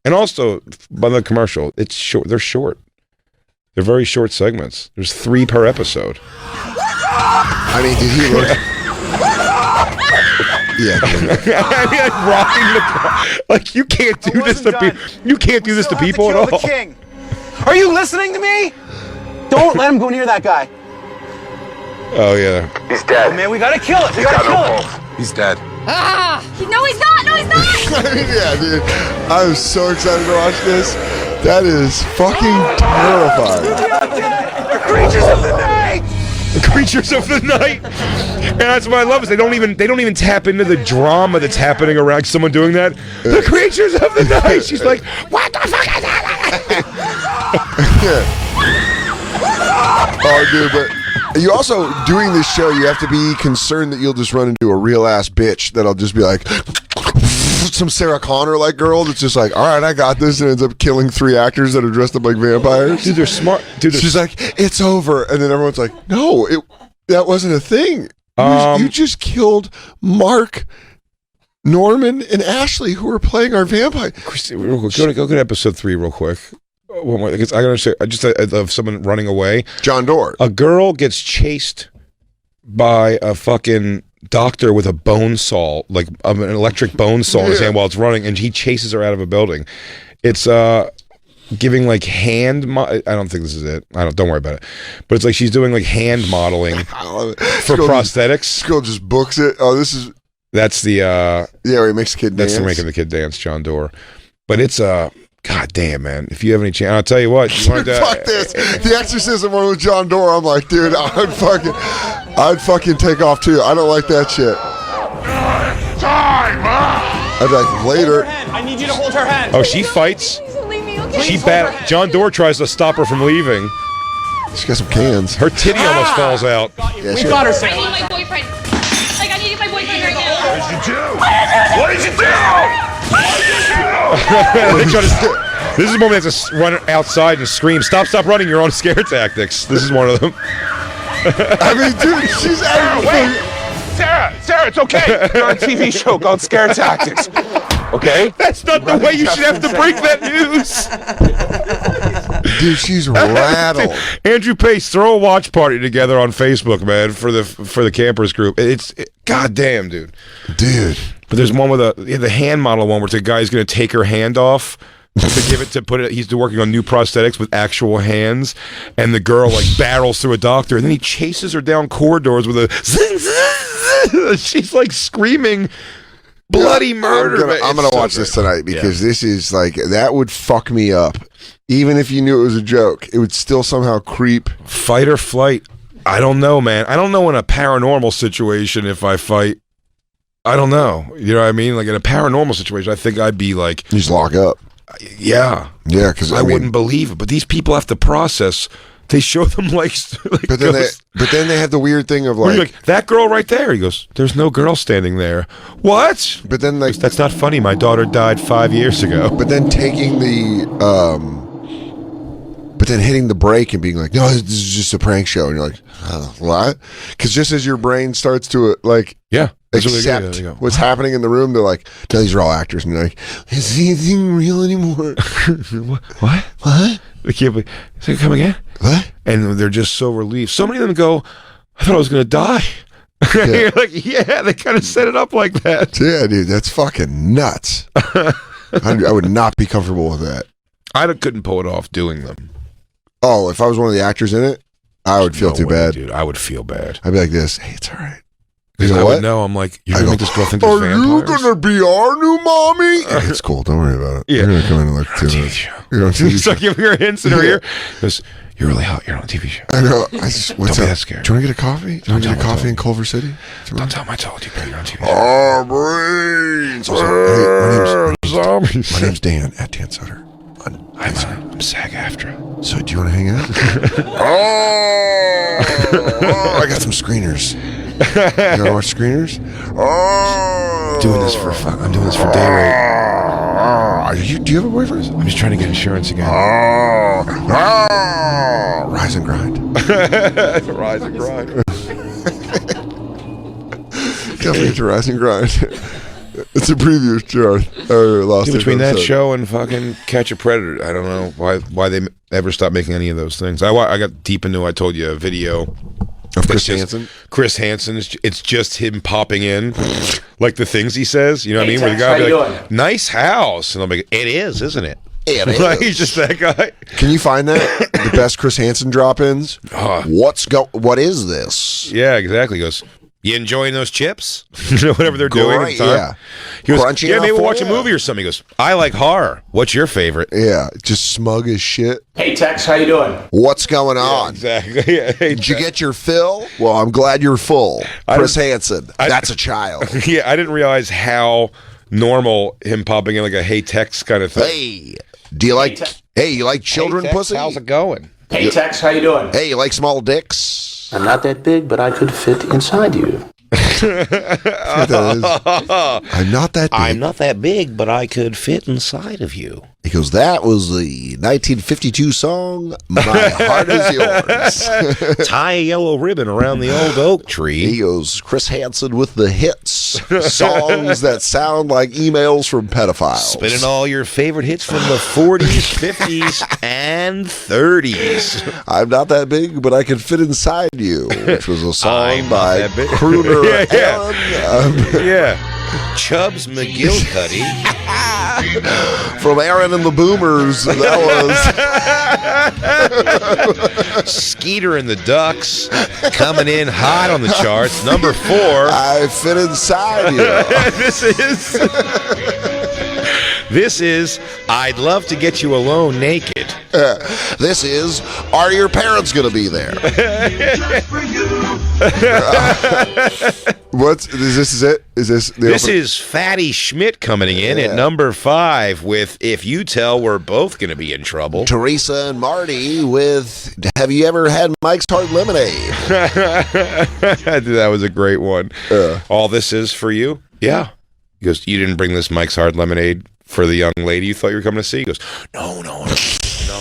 And also, by the commercial, it's short. They're short. They're very short segments. There's 3 per episode. I mean, did he look? Yeah, I mean, like rocking the like you can't do this to people. You can't do this to people at all. King. Are you listening to me? Don't let him go near that guy. Oh yeah. He's dead. Oh, man, we gotta kill it. We gotta kill it. He's dead. No, he's not. No, he's not. I mean, yeah, dude. I'm so excited to watch this. That is fucking terrifying. The creatures of the night. The creatures of the night. And that's what I love is they don't even tap into the drama that's happening around someone doing that. The creatures of the night. She's like, what the fuck is that? Oh, dude, but you also, doing this show, you have to be concerned that you'll just run into a real ass bitch that'll just be like, some Sarah Connor-like girl that's just like, all right, I got this, and ends up killing 3 actors that are dressed up like vampires. Dude, they're smart. Dude, she's like, it's over. And then everyone's like, no, that wasn't a thing. You just killed Mark, Norman, and Ashley, who were playing our vampire. Christy, real quick, go to episode 3 real quick. One more, because I gotta say, I love someone running away. John Doerr. A girl gets chased by a fucking doctor with a bone saw, like an electric bone saw in his hand while it's running, and he chases her out of a building. It's giving like hand. I don't think this is it. Don't worry about it. But it's like she's doing like hand modeling for prosthetics. This girl just books it. Oh, that's the where he makes the kid dance. That's the making the kid dance, John Doerr. But it's God damn, man. If you have any chance, I'll tell you what. Fuck this. The Exorcism one with John Doerr, I'm like, dude, I'd fucking take off too. I don't like that shit. I'd like later. I need you to hold her hand. Oh, she fights. Leave me, okay? She John Doerr tries to stop her from leaving. She's got some cans. Her titty almost falls out. Yeah, We got her, Sarah. I need my boyfriend. Like, I need my boyfriend right now. What did you do? What did you do? This is the moment they have to run outside and scream, stop running, you're on scare tactics. This is one of them. I mean, dude, she's out. Sarah, it's okay. You're on a TV show called Scare Tactics. Okay? That's not the way you should have to break that news. Dude, she's rattled. Andrew Pace, throw a watch party together on Facebook, man, for the campers group. Goddamn, dude. But there's one with the hand model one where the guy's going to take her hand off to give it to put it. He's working on new prosthetics with actual hands, and the girl like barrels through a doctor, and then he chases her down corridors with a. She's like screaming bloody murder. I'm gonna watch this tonight because this is like that would fuck me up. Even if you knew it was a joke, it would still somehow creep. Fight or flight. I don't know, man. I don't know in a paranormal situation if I fight. I don't know. You know what I mean? Like in a paranormal situation, I think I'd be like, you just lock up. Yeah, because I wouldn't believe it. But these people have to process. They show them like but then they have the weird thing of like that girl right there. He goes, "There's no girl standing there." What? But then like that's not funny. My daughter died 5 years ago. But then taking the but then hitting the brake and being like, no, this is just a prank show, and you're like, what? Because just as your brain starts to accept what's happening in the room, they're like, no, these are all actors, and you're like, is anything real anymore? What? They can't believe. So come again? What? And they're just so relieved. So many of them go, I thought I was going to die. Yeah. You're like, yeah, they kind of set it up like that. Yeah, dude, that's fucking nuts. I would not be comfortable with that. I couldn't pull it off doing them. Oh, if I was one of the actors in it, I would feel too bad. Dude, I would feel bad. I'd be like this, hey, it's all right. Because I would know, I'm like, you're going to make this girl think there's vampires? Are you going to be our new mommy? Hey, it's cool, don't worry about it. Yeah. You're going to come in and look at TV show. You're on TV show. Start giving her hints in her ear. Goes, you're really hot, you're on a TV show. I know. What's don't be that scared. Do you want to get a coffee? Do you want to get a coffee in Culver City? Don't tell them I told you, but you're on TV show. Oh, brains. My name's Dan at Dan Soder. I'm SAG-AFTRA. So do you want to hang out? I got some screeners. You want to watch screeners? I'm doing this for day rate. Do you have a boyfriend? I'm just trying to get insurance again. Rise and grind. Rise and grind. Definitely get to Rise and Grind. It's a preview to our last between that show and fucking Catch a Predator. I don't know why they ever stopped making any of those things. I got deep into, I told you, a video of Chris Hansen. Chris Hansen, it's just him popping in, like the things he says. You know what I mean? Where the guy will be like, "Nice house," and I'm like, "It is, isn't it?" He's just that guy. Can you find that? The best Chris Hansen drop-ins? What is this? Yeah, exactly. He goes, you enjoying those chips? Whatever they're doing at the time. Yeah. He goes, Crunchy yeah, maybe enough we'll for watch a ya. movie or something. He goes, I like horror. What's your favorite? Yeah, just smug as shit. Hey, Tex, how you doing? What's going on? Exactly. Yeah, Did you get your fill? Well, I'm glad you're full. Chris Hansen. That's a child. Yeah, I didn't realize how normal him popping in like a hey Tex kind of thing. Hey, do you like? Hey, you like children Tex, pussy? how's it going? Hey, Tex, how you doing? Hey, you like small dicks? I'm not that big, but I could fit inside you. I'm not that big. I'm not that big, but I could fit inside of you. He goes, that was the 1952 song, My Heart Is Yours. Tie a yellow ribbon around the old oak tree. He goes, Chris Hansen with the hits. Songs that sound like emails from pedophiles. Spinning all your favorite hits from the 40s, 50s, and 30s. I'm not that big, but I can fit inside you, which was a song by crooner Aaron. Yeah. Chubbs McGillicuddy. From Aaron and the Boomers. That was Skeeter and the Ducks coming in hot on the charts. Number 4. I fit inside you. This is I'd Love to Get You Alone Naked. This is Are Your Parents Gonna Be There? Is it? Is this the This is Fatty Schmidt coming in at number 5 with If You Tell We're Both Gonna Be in Trouble. Teresa and Marty with Have You Ever Had Mike's Hard Lemonade? That was a great one. All this is for you? Yeah. He goes, you didn't bring this Mike's Hard Lemonade for the young lady you thought you were coming to see? He goes, no,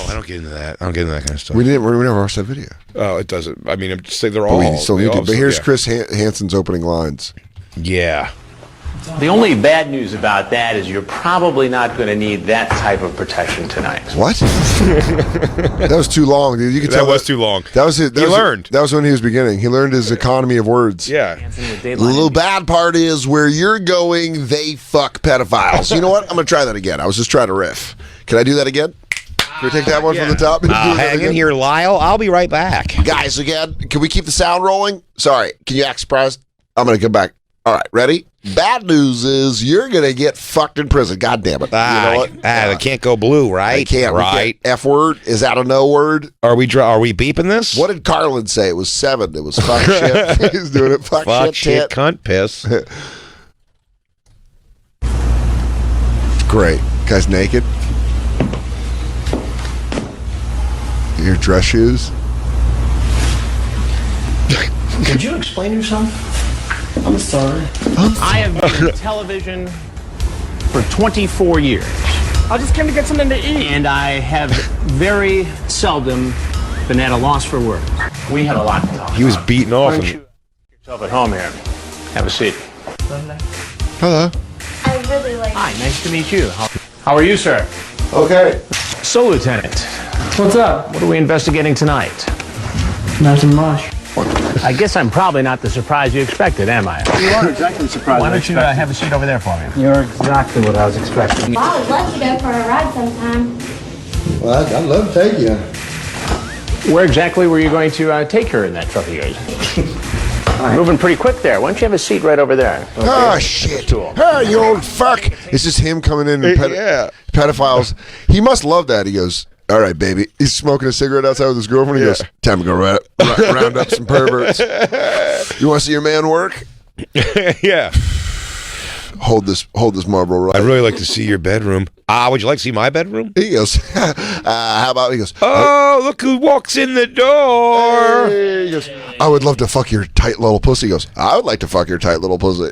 I don't get into that. I don't get into that kind of stuff. We never watched that video. Oh, it doesn't. I mean, I'm just saying they're But all. we still they need to. all- But here's yeah. Chris Hansen's opening lines. Yeah. The only bad news about that is you're probably not going to need that type of protection tonight. What? That was too long, dude. You could tell That was too long. That was it. He learned. That was when he was beginning. He learned his economy of words. Yeah. The little bad part is where you're going, they fuck pedophiles. You know what? I'm going to try that again. I was just trying to riff. Can I do that again? Can we take that one from the top? Hang in here, Lyle. I'll be right back. Guys, again, can we keep the sound rolling? Sorry. Can you act surprised? I'm going to come back. All right, ready? Bad news is you're going to get fucked in prison. God damn it. You know what? They can't go blue, right? I can't. Right. F word? Is that a no word? Are we beeping this? What did Carlin say? It was 7. It was fuck shit. He's doing it. Fuck shit, tit. cunt, piss. Great. Guy's naked. Your dress shoes. Could you explain yourself? I'm sorry. I have been in television for 24 years. I just came to get something to eat. And I have very seldom been at a loss for words. We had a lot to talk He was about. beaten off. Why don't you yourself at home here? Have a seat. Hello. I really like Hi, nice to meet you. How are you, sir? Okay. So, Lieutenant, What's up? what are we investigating tonight? Nothing much. I guess I'm probably not the surprise you expected, am I? You are exactly surprised. Why don't you have a seat over there for me? You're exactly what I was expecting. I would love to go for a ride sometime. Well, I'd love to take you. Where exactly were you going to take her in that truck of yours? Moving pretty quick there. Why don't you have a seat right over there? Oh, shit. Hey, you old fuck. It's just him coming in and pedophiles. He must love that. He goes, all right, baby. He's smoking a cigarette outside with his girlfriend. He goes, time to go round up some perverts. You want to see your man work? Yeah. Hold this Marlboro right. I'd really like to see your bedroom. Would you like to see my bedroom? He goes, how about, he goes, Oh, look who walks in the door. hey. He goes, I would love to fuck your tight little pussy. He goes, I would like to fuck your tight little pussy.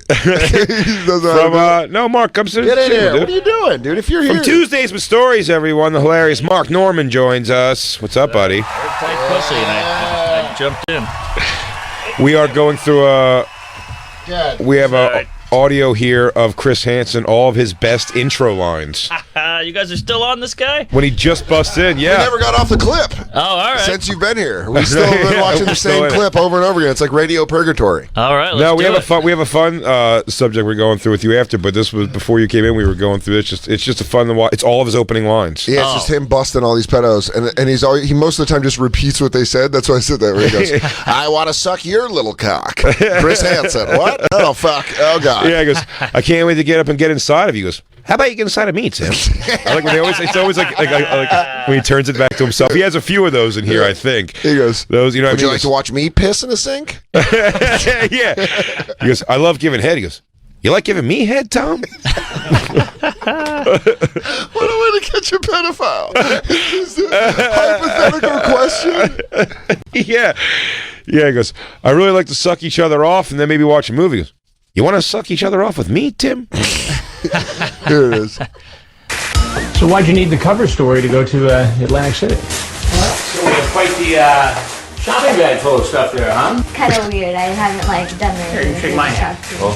No, Mark, come sit. Get in here. Dude. What are you doing, dude? If you're here. From Tuesdays with Stories, everyone, the hilarious Mark Norman joins us. What's up, buddy? Tight pussy, and I jumped in. We are going through we have audio here of Chris Hansen, all of his best intro lines. You guys are still on this guy? When he just busts in, We never got off the clip. Oh, all right. Since you've been here, we still have been watching the same clip over and over again. It's like Radio Purgatory. All right. No, we have a fun subject we're going through with you after, but this was before you came in. We were going through this. It's just a fun to watch. It's all of his opening lines. Yeah, it's just him busting all these pedos, and he most of the time just repeats what they said. That's why I said that. Where he goes, "I want to suck your little cock." Chris Hansen. What? Oh fuck. Oh god. Yeah, he goes, "I can't wait to get up and get inside of you." He goes, "How about you get inside of me, Tim?" I like when they always. It's always like when he turns it back to himself. He has a few of those in here, I think. He goes, "Those, you know, would you like to watch me piss in a sink?" Yeah. He goes, "I love giving head." He goes, "You like giving me head, Tom?" What a way to catch a pedophile. It's just a hypothetical question. Yeah. Yeah, he goes, "I really like to suck each other off and then maybe watch a movie." He goes, "You want to suck each other off with me, Tim?" Here it is. So why'd you need the cover story to go to Atlantic City? So quite the shopping bag full of stuff there, huh? Kind of weird. I haven't done Here, you shake my hand. Well,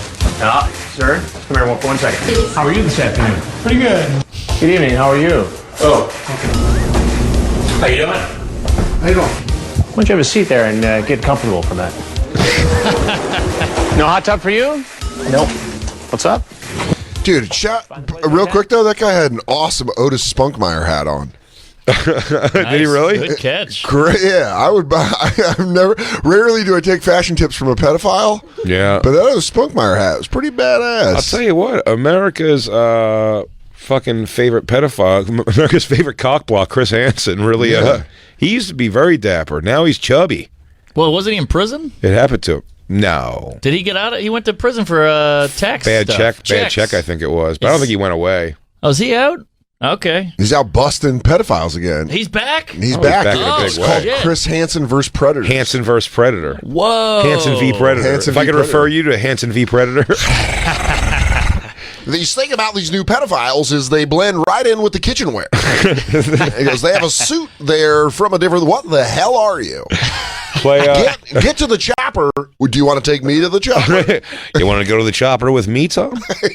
sir, come here one second. How are you this afternoon? Pretty good. Good evening. How are you? Oh, okay. How you doing? How you doing? Why don't you have a seat there and get comfortable for that? No hot tub for you? Nope. What's up? Dude, real quick though, that guy had an awesome Otis Spunkmeyer hat on. Did he really? Good catch. Great, yeah. I would buy. Rarely do I take fashion tips from a pedophile. Yeah, but that Otis Spunkmeyer hat was pretty badass. I'll tell you what, America's fucking favorite pedophile, America's favorite cockblock, Chris Hansen, really. He used to be very dapper. Now he's chubby. Well, wasn't he in prison? It happened to him. No. Did he get out? He went to prison for tax bad stuff. check. I think it was, but I don't think he went away. Oh, is he out? Okay. He's out busting pedophiles again. He's back? He's back. He's back in a big It's way. called Shit. Chris Hansen vs. Predator. Hansen versus Predator. Whoa. Hansen v. Predator. Hansen if v. I could Predator. refer you to Hansen v. Predator. The thing about these new pedophiles is they blend right in with the kitchenware. He goes, they have a suit there from a different. What the hell are you? Play. Get to the chopper. Do you want to take me to the chopper? You want to go to the chopper with me, Tom? So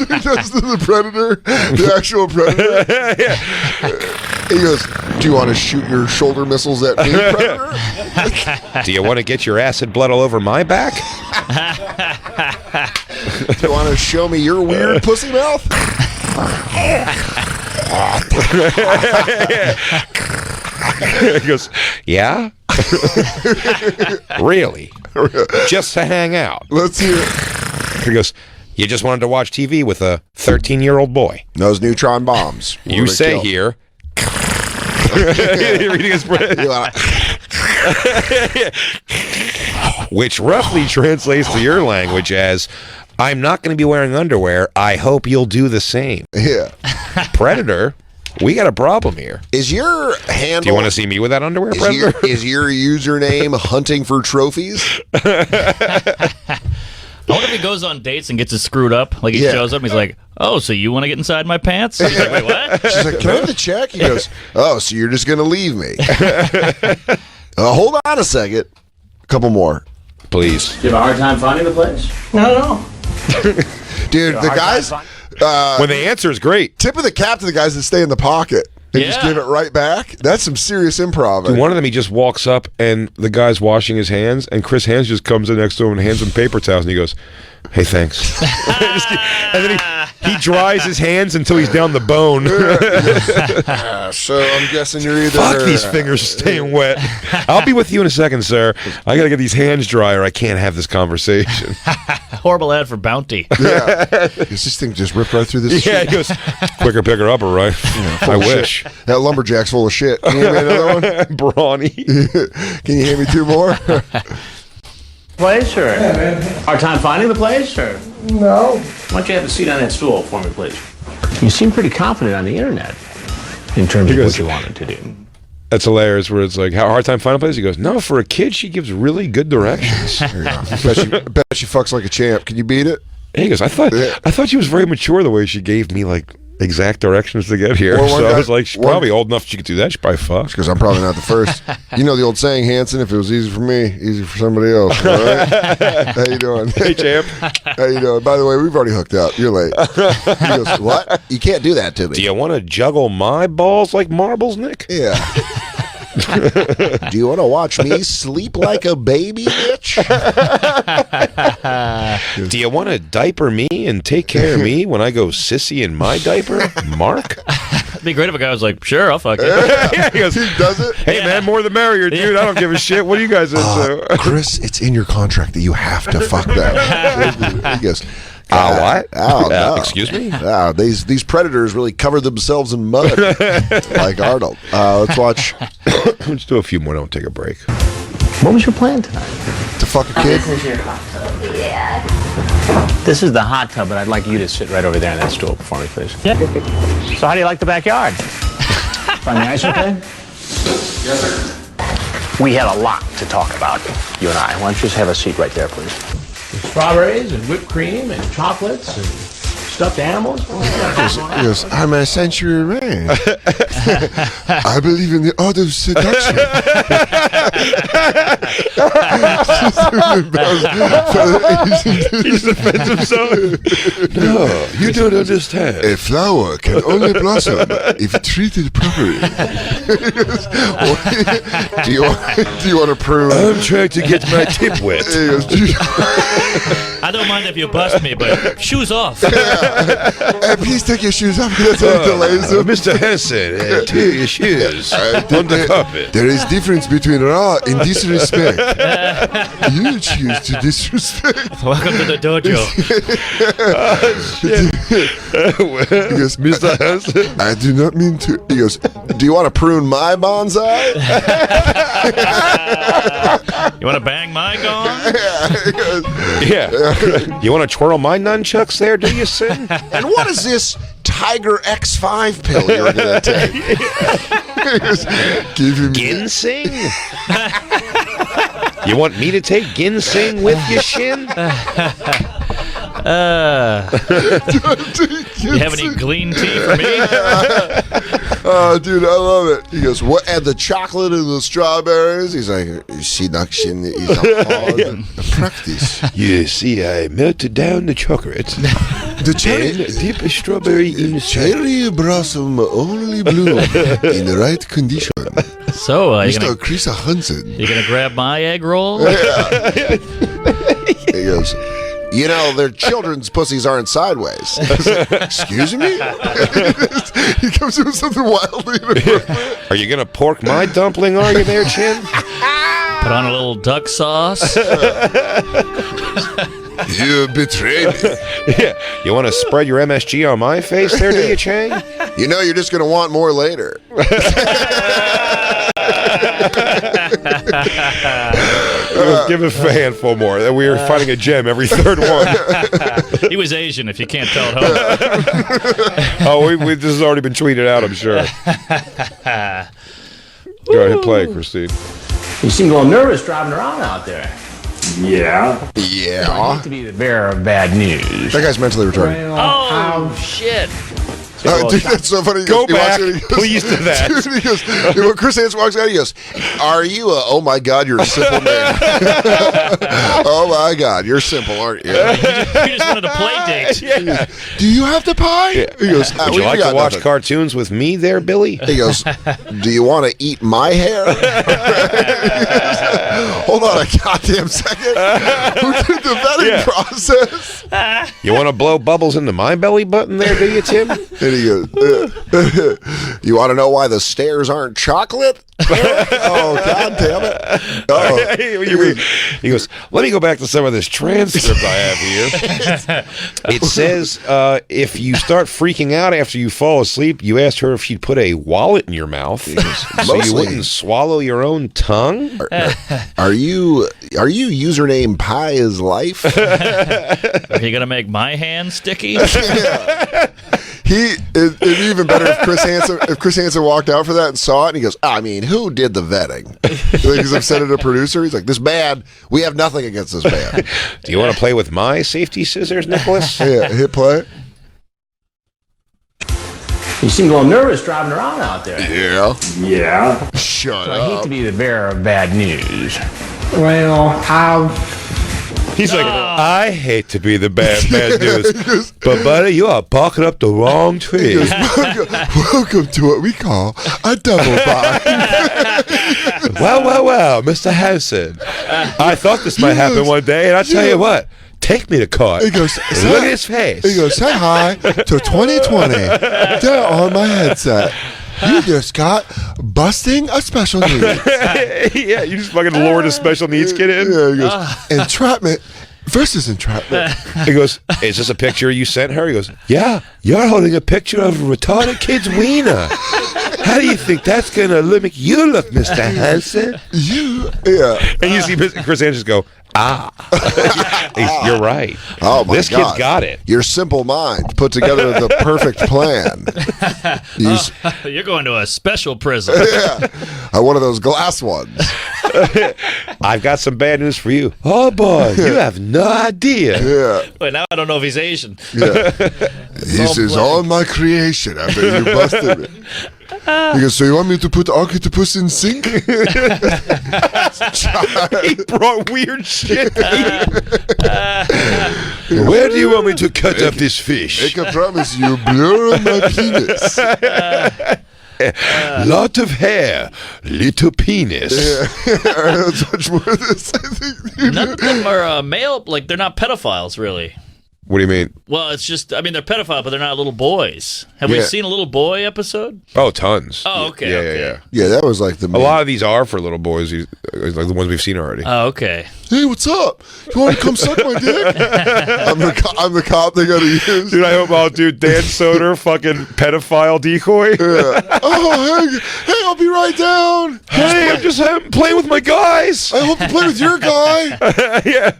he does to the Predator, the actual Predator. Yeah. He goes, do you want to shoot your shoulder missiles at me, Predator? Do you want to get your acid blood all over my back? Do you want to show me your weird pussy mouth? He goes, yeah? Really? Just to hang out? Let's hear it. He goes, you just wanted to watch TV with a 13-year-old boy. Those neutron bombs. You say here. Reading his which roughly translates to your language as, I'm not going to be wearing underwear. I hope you'll do the same. Yeah. Predator, we got a problem here. Is your handle... Do you want to see me with that underwear, Predator? Is your username hunting for trophies? I wonder if he goes on dates and gets it screwed up. Like he shows up and he's like, oh, so you want to get inside my pants? He's like, wait, what? She's like, can I have the check? He goes, oh, so you're just going to leave me. Hold on a second. A couple more. Please. Do you have a hard time finding the place? No. Dude, the guys... when the answer is great. Tip of the cap to the guys that stay in the pocket and just give it right back. That's some serious improv. Dude, one of them, he just walks up and the guy's washing his hands, and Chris Hands just comes in next to him and hands him paper towels, and he goes, hey, thanks. And then he dries his hands until he's down the bone. So I'm guessing you're either... Fuck, these fingers are staying wet. I'll be with you in a second, sir. I got to get these hands dry or I can't have this conversation. Horrible ad for Bounty. Yeah. This thing just ripped right through this shit. He goes, quicker, picker, upper, right? I wish. Shit. That lumberjack's full of shit. Can you hand me another one? Brawny. Can you hand me two more? Place or hard time finding the place or no? Why don't you have a seat on that stool for me, please? You seem pretty confident on the internet in terms of what you wanted to do. That's hilarious. Where it's like, how hard time finding a place? He goes, no, for a kid, she gives really good directions. Bet she fucks like a champ. Can you beat it? He goes, I thought she was very mature the way she gave me like exact directions to get here. So I was like, she's probably old enough she could do that. She probably fucked. Because I'm probably not the first. You know the old saying, Hanson, if it was easy for me, easy for somebody else. All right? How you doing? Hey, champ. How you doing? By the way, we've already hooked up. You're late. He goes, what? You can't do that to me. Do you want to juggle my balls like marbles, Nick? Yeah. Do you want to watch me sleep like a baby, bitch? Do you want to diaper me and take care of me when I go sissy in my diaper, Mark? It'd be great if a guy was like, sure, I'll fuck you. Yeah, he goes, He does it? hey, man, more the merrier, dude. I don't give a shit. What are you guys into? Chris, it's in your contract that you have to fuck that. He goes, what? Oh, no. Excuse me? These predators really cover themselves in mud, like Arnold. Let's watch. Let's do a few more. Don't take a break. What was your plan tonight? To fuck a kid? This is your hot tub. Yeah. This is the hot tub, but I'd like you to sit right over there on that stool for me, please. Yeah. So how do you like the backyard? Find the ice okay? Yes, sir. We had a lot to talk about, you and I. Why don't you just have a seat right there, please? Strawberries and whipped cream and chocolates and stuffed animals. He goes, I'm a century man. I believe in the art of seduction. He just defends himself. No, you don't understand. A flower can only blossom if treated properly. do you want to prove? I'm trying to get my tip wet. He goes, I don't mind if you bust me, but shoes off. please take your shoes off. That's how he delays them. Mr. Hanson, tear your shoes on the carpet. There is difference between raw and disrespect. You choose to disrespect. Welcome to the dojo. He goes, Mr. Hanson, I do not mean to. He goes, do you want to prune my bonsai? You want to bang my gong? Yeah. You want to twirl my nunchucks there, do you, Sin? And what is this Tiger X5 pill you're going to take? Give him ginseng? You want me to take ginseng with your shin? You have any green tea for me? Oh, dude, I love it. He goes, what? And the chocolate and the strawberries? He's like, seduction is a hard practice. You see, I melted down the chocolate. The cherry, dip a strawberry in cherry blossom only bloom in the right condition. So, Mr. Chris Hansen. You gonna grab my egg roll? Yeah. He goes, you know, their children's pussies aren't sideways. Excuse me? He comes in with something wildly inappropriate. Are you going to pork my dumpling, are you there, Chin? Put on a little duck sauce. You betrayed me. Yeah. You want to spread your MSG on my face there, do you, Chang? You know you're just going to want more later. Give a handful more. We were finding a gem every third one. He was Asian, if you can't tell at home. Oh, this has already been tweeted out, I'm sure. Go ahead, play, Christine. You seem a little nervous driving around out there. Yeah. I hate to be the bearer of bad news. That guy's mentally retarded. Oh, shit. Dude, that's so funny. Go back, please, to that. Dude, he goes, when Chris Hansen walks out, he goes, are you oh my God, you're a simple man. Oh my God, you're simple, aren't you? You just wanted a play date. Yeah. Do you have the pie? Yeah. He goes, would you like to watch cartoons with me there, Billy? He goes, do you want to eat my hair? Hold on a goddamn second. Who did the vetting process? You want to blow bubbles into my belly button there, do you, Tim? And he goes, you want to know why the stairs aren't chocolate? Oh, God damn it. Oh. He goes, let me go back to some of this transcript I have here. It says, if you start freaking out after you fall asleep, you asked her if she'd put a wallet in your mouth so you wouldn't swallow your own tongue. Are you username Pie is Life? Are you going to make my hand sticky? Yeah. It'd be even better if Chris Hansen walked out for that and saw it, and he goes, I mean, who did the vetting? Because I've said it to a producer. He's like, this band, we have nothing against this band. Do you want to play with my safety scissors, Nicholas? Yeah, hit play. You seem a little nervous driving around out there. Yeah. Yeah. Shut So up. I hate to be the bearer of bad news. Well, He's like, I hate to be the bad news, but buddy, you are barking up the wrong tree. He goes, welcome to what we call a double bind. Well, Mr. Hansen. I thought this might happen one day, and I tell you what, take me to court. He goes, look at his face. He goes, say hi to 2020. They're on my headset. You just got busting a special needs. Yeah, you just fucking lured a special needs kid in. Yeah, he goes, entrapment versus entrapment. He goes, is this a picture you sent her? He goes, yeah, you're holding a picture of a retarded kid's wiener. How do you think that's going to make you look, Mr. Hansen? And you see Chris Hansen go, you're right. Oh my this God. kid's got it. Your simple mind put together the perfect plan. You're going to a special prison. Yeah, one of those glass ones. I've got some bad news for you. Oh boy, you have no idea. Yeah. Wait, now I don't know if he's Asian. Yeah. This is all my creation after you busted it. He goes, so you want me to put octopus in sink? He brought weird shit. Where do you want me to cut up this fish? I can promise you, blur on my penis. Lot of hair, little penis. Yeah. I don't touch more of this. I think None of them are male, like they're not pedophiles, really. What do you mean? Well, it's just, I mean, they're pedophiles, but they're not little boys. Have we seen a little boy episode? Oh, tons. Oh, okay. Yeah. Yeah, that was like the A lot of these are for little boys, like the ones we've seen already. Oh, okay. Hey, what's up? You want to come suck my dick? I'm the cop they got to use. Dude, I hope I'll do Dan Soder, fucking pedophile decoy. Yeah. Oh, hey, I'll be right down. Hey, I'm just playing with my guys. I hope to play with your guy. Yeah.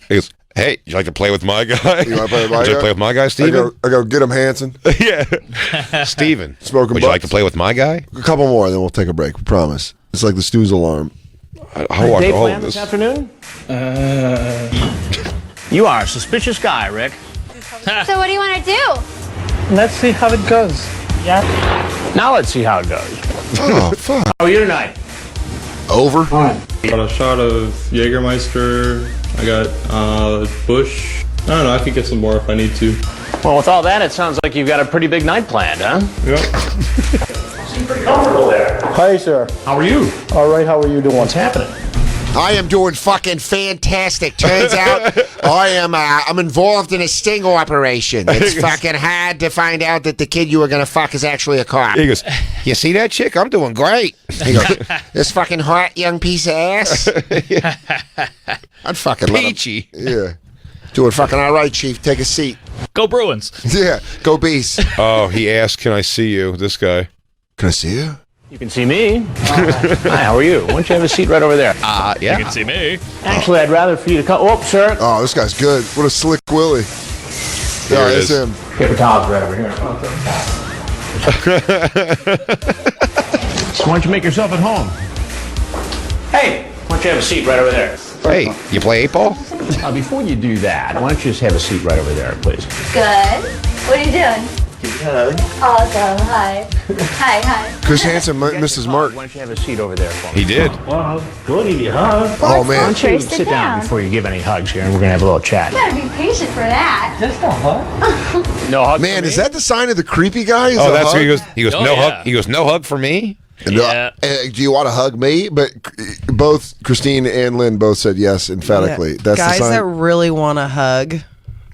He goes, hey, you like to play with my guy? You want to play with my Would you like guy? to play with my guy, Steven? I go get him, Hanson. Yeah. Steven, Smoking would you like butts. to play with my guy? A couple more, then we'll take a break. We promise. It's like the snooze alarm. I'll watch date all plan of this this. afternoon? You are a suspicious guy, Rick. So what do you want to do? Let's see how it goes. Yeah. Now let's see how it goes. Oh, fuck. How are you tonight? Over. Got a shot of Jägermeister. I got Bush. I don't know. I could get some more if I need to. Well, with all that, it sounds like you've got a pretty big night planned, huh? Yep. Seem pretty comfortable there. Hi, sir. How are you? All right, how are you doing? What's happening? I am doing fucking fantastic. Turns out I'm involved in a sting operation. It's fucking hard to find out that the kid you were gonna fuck is actually a cop. He goes, you see that chick? I'm doing great. He goes, this fucking hot young piece of ass. I'd fucking love him. Peachy. Yeah. Doing fucking all right, Chief. Take a seat. Go Bruins. Yeah. Go Bees. Oh, he asked, can I see you? This guy. Can I see you? You can see me. Hi, how are you? Why don't you have a seat right over there? Yeah. You can see me. Actually, I'd rather for you to come. Oh, sir. Oh, this guy's good. What a slick Willie. There Yeah, it it's is. him. Paper towels right over here. So why don't you make yourself at home? Hey, why don't you have a seat right over there? Hey, you play 8-ball? Before you do that, why don't you just have a seat right over there, please? Good. What are you doing? Awesome. Hi. Hi. Chris Hansen, Mrs. Mark. Why don't you have a seat over there for me? He did. Well, go give you a hug. Oh, Why man. don't you Sit sit down down. before you give any hugs here, and we're going to have a little chat. You gotta be patient for that. Just a hug? No hug Man, for is me? that the sign of the creepy guy? Is Oh, a that's hug? what he goes. He goes, Oh, no yeah. hug. He goes, no hug for me. Yeah. Do you want to hug me? But both Christine and Lynn both said yes emphatically. Yeah. That's Guys the sign. that really want to hug.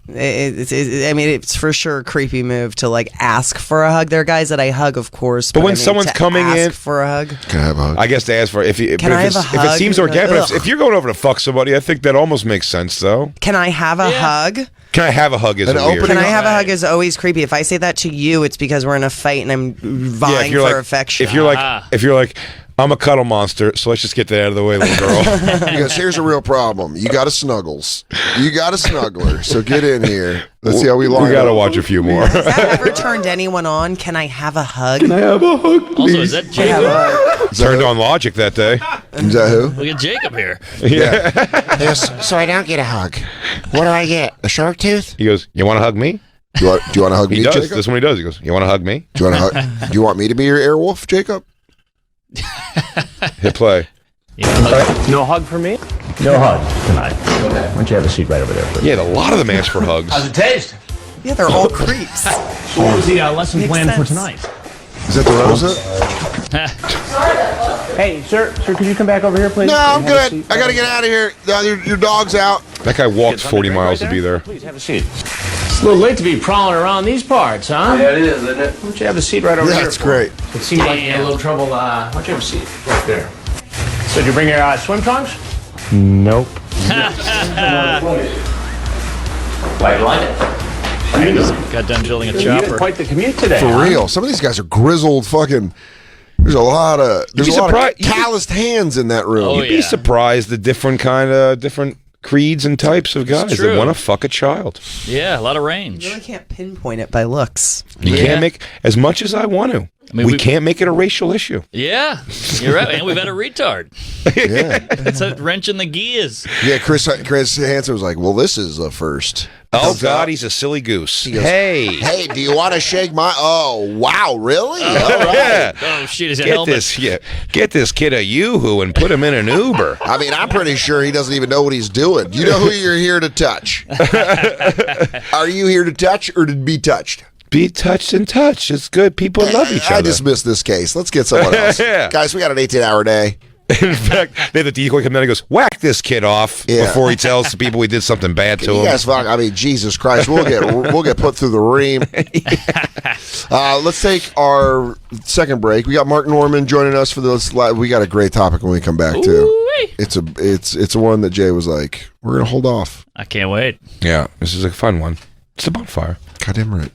I mean, it's for sure a creepy move to like ask for a hug. There are guys that I hug, of course, But when I mean, someone's to coming ask in- for a hug. Can I have a hug? I guess to ask for if you, Can but I if, have it's, a if it hug? seems organic, but Ugh. if you're going over to fuck somebody, I think that almost makes sense though. Can I have a hug? Can I have a hug? Is An a weird. opening Can I have a Right. hug is always creepy. If I say that to you, it's because we're in a fight and I'm Yeah, vying for like, affection. if you're like, I'm a cuddle monster, so let's just get that out of the way, little girl. Because here's a real problem. You got a Snuggles. You got a Snuggler. So get in here. Let's see how we line We got to up. watch a few more. Has that ever turned anyone on? Can I have a hug? Can I have a hug, Also, is that Jacob? Turned on Logic that day. Is that who? Look at Jacob here. Yeah. Yes, so I don't get a hug. What do I get? A shark tooth? He goes, you want to hug me? Do you want to hug He me, does. Jacob? That's what he does. He goes, you want to hug me? Do you want to hug? Do you want me to be your airwolf, Jacob? Hit play. No hug for me? No hug tonight. Okay. Why don't you have a seat right over there, please? Yeah, a lot of them ask for hugs. How's it taste? Yeah, they're all creeps. What was the lesson Makes plan for sense. tonight? Is that the Rosa? Hey, sir, could you come back over here, please? No, I'm Have a good. seat. I got to get out of here. Your dog's out. That guy walked 40 miles to be there. Please have a seat. It's a little late to be prowling around these parts, huh? Yeah, it is, isn't it? Why don't you have a seat right over here? That's great. It seems like you had a little trouble. Why don't you have a seat right there? So did you bring your swim trunks? Nope. Why you like it? Got done building a You had chopper. quite the commute today. For huh? real. Some of these guys are grizzled fucking... There's a lot of surprised- calloused hands in that room. Oh, You'd be yeah. surprised the different creeds and types of guys that true. want to fuck a child. Yeah, a lot of You range. really can't pinpoint it by looks. You Yeah. can't make, as much as I want to, mean, we we- can't make it a racial issue. Yeah, you're right. And we've had a retard. Yeah. It's a wrench in the gears. Yeah, Chris Hansen was like, well, this is a first. Oh, God, he's a silly goose. Hey. Hey, do you want to shake my... Oh, wow, really? All right. Yeah. Oh, shit, he's a Get helmet. this, get this kid a Yoo-hoo and put him in an Uber. I mean, I'm pretty sure he doesn't even know what he's doing. You know who you're here to touch. Are you here to touch or to be touched? Be touched and touched. It's good. People love each other. I dismissed this case. Let's get someone else. Yeah. Guys, we got an 18-hour day. In fact, they have the decoy come down and goes, whack this kid off Yeah. before he tells the people we did something bad to You him. guys, fuck. I mean, Jesus Christ, we'll get put through the ream. Let's take our second break. We got Mark Norman joining us for this. We got a great topic when we come back too. Ooh-wee. It's a one that Jay was like, we're gonna hold off. I can't wait. Yeah, this is a fun one. It's a bonfire. Goddamn right.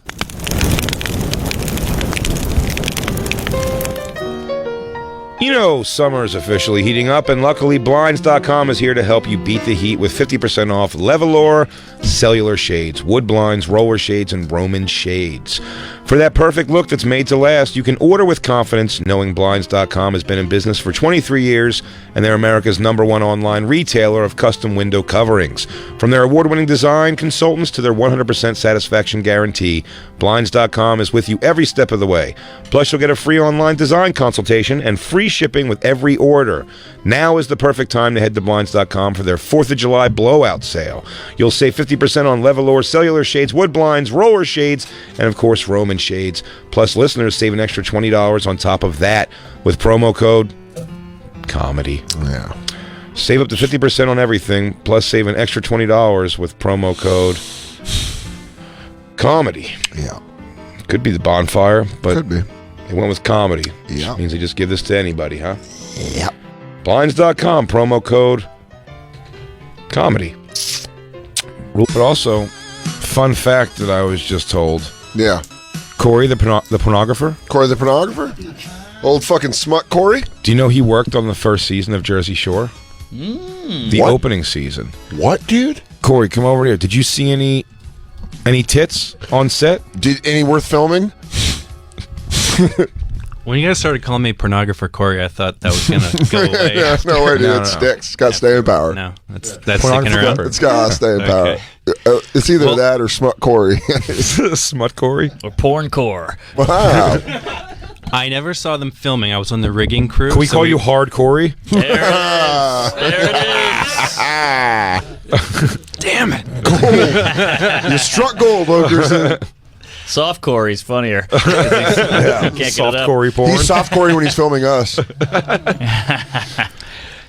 You know, summer is officially heating up, and luckily Blinds.com is here to help you beat the heat with 50% off Levolor cellular shades, wood blinds, roller shades, and Roman shades. For that perfect look that's made to last, you can order with confidence knowing Blinds.com has been in business for 23 years, and they're America's #1 online retailer of custom window coverings. From their award-winning design consultants to their 100% satisfaction guarantee, Blinds.com is with you every step of the way. Plus, you'll get a free online design consultation and free shipping with every order. Now is the perfect time to head to Blinds.com for their 4th of July blowout sale. You'll save 50% on Levolor cellular shades, wood blinds, roller shades, and of course Roman shades. Plus, listeners save an extra $20 on top of that with promo code COMEDY. Yeah. Save up to 50% on everything, plus save an extra $20 with promo code COMEDY. Yeah. Could be the bonfire, but Could be. they went with comedy. Yeah. Which means they just give this to anybody, huh? Yep. Blinds.com, promo code comedy. But also, fun fact that I was just told. Yeah. Corey, the pornographer. Corey the pornographer? Old fucking smut Corey? Do you know he worked on the first season of Jersey Shore? The What? opening season. What, dude? Corey, come over here. Did you see any tits on set? Did any worth filming? When you guys started calling me pornographer Corey, I thought that was gonna go away. Yeah, no way, dude. No, it no. sticks. It's got staying power. No, that's sticking around. It's got staying power. Okay. It's either that or smut Corey. Smut Corey? Or porn core. Wow. I never saw them filming. I was on the rigging crew. Can we call you Hard Corey? There it is. There it is. Damn it! You struck gold, Oakerson. Soft Corey's funnier. Can't get Soft it up. Corey porn. He's soft Corey when he's filming us.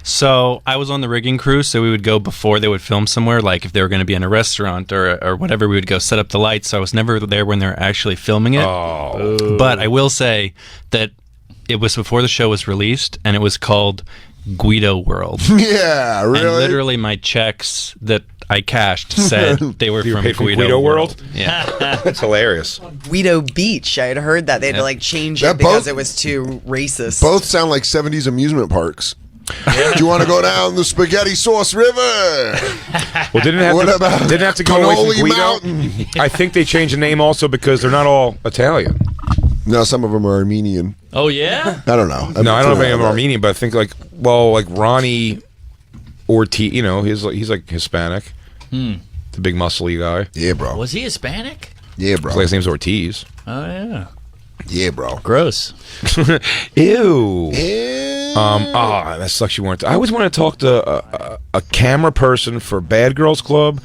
So I was on the rigging crew, so we would go before they would film somewhere, like if they were going to be in a restaurant or whatever, we would go set up the lights. So I was never there when they were actually filming it. Oh. But I will say that it was before the show was released, and it was called Guido World. Yeah, really? And literally my checks that I cashed said they were from Guido World. Yeah, that's hilarious. Guido Beach. I had heard that they had to like change it because it was too racist. Both sound like 70s amusement parks. Do you want to go down the Spaghetti Sauce River? Well, didn't have to go away from Guido. Mountain? I think they changed the name also because they're not all Italian. No, some of them are Armenian. Oh yeah. I don't know. No, I don't know if any of them are Armenian, but I think like Ronnie Ortiz. You know, he's like Hispanic. The big muscly guy. Yeah, bro. Was he Hispanic? Yeah, bro. His last name's Ortiz. Oh yeah. Yeah, bro. Gross. Ew. That sucks. You weren't. I always want to talk to a camera person for Bad Girls Club,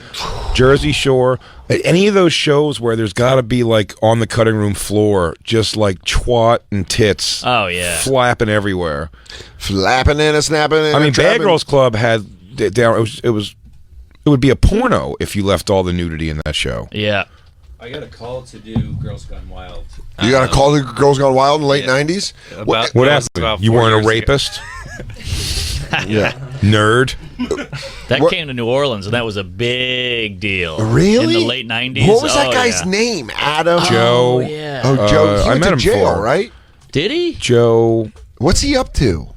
Jersey Shore, any of those shows where there's got to be like on the cutting room floor, just like twat and tits. Oh yeah. Flapping everywhere. Flapping and a snapping. And I mean, trapping. Bad Girls Club had it would be a porno if you left all the nudity in that show. Yeah. I got a call to do Girls Gone Wild. You got a call to Girls Gone Wild in the late 90s? What happened? You weren't a rapist? Yeah. Nerd. That came to New Orleans, and that was a big deal. Really? In the late 90s. What was that guy's name? Adam? Joe. Oh, yeah. Oh, Joe. He I went met to him jail, before. right? Did he? Joe. What's he up to?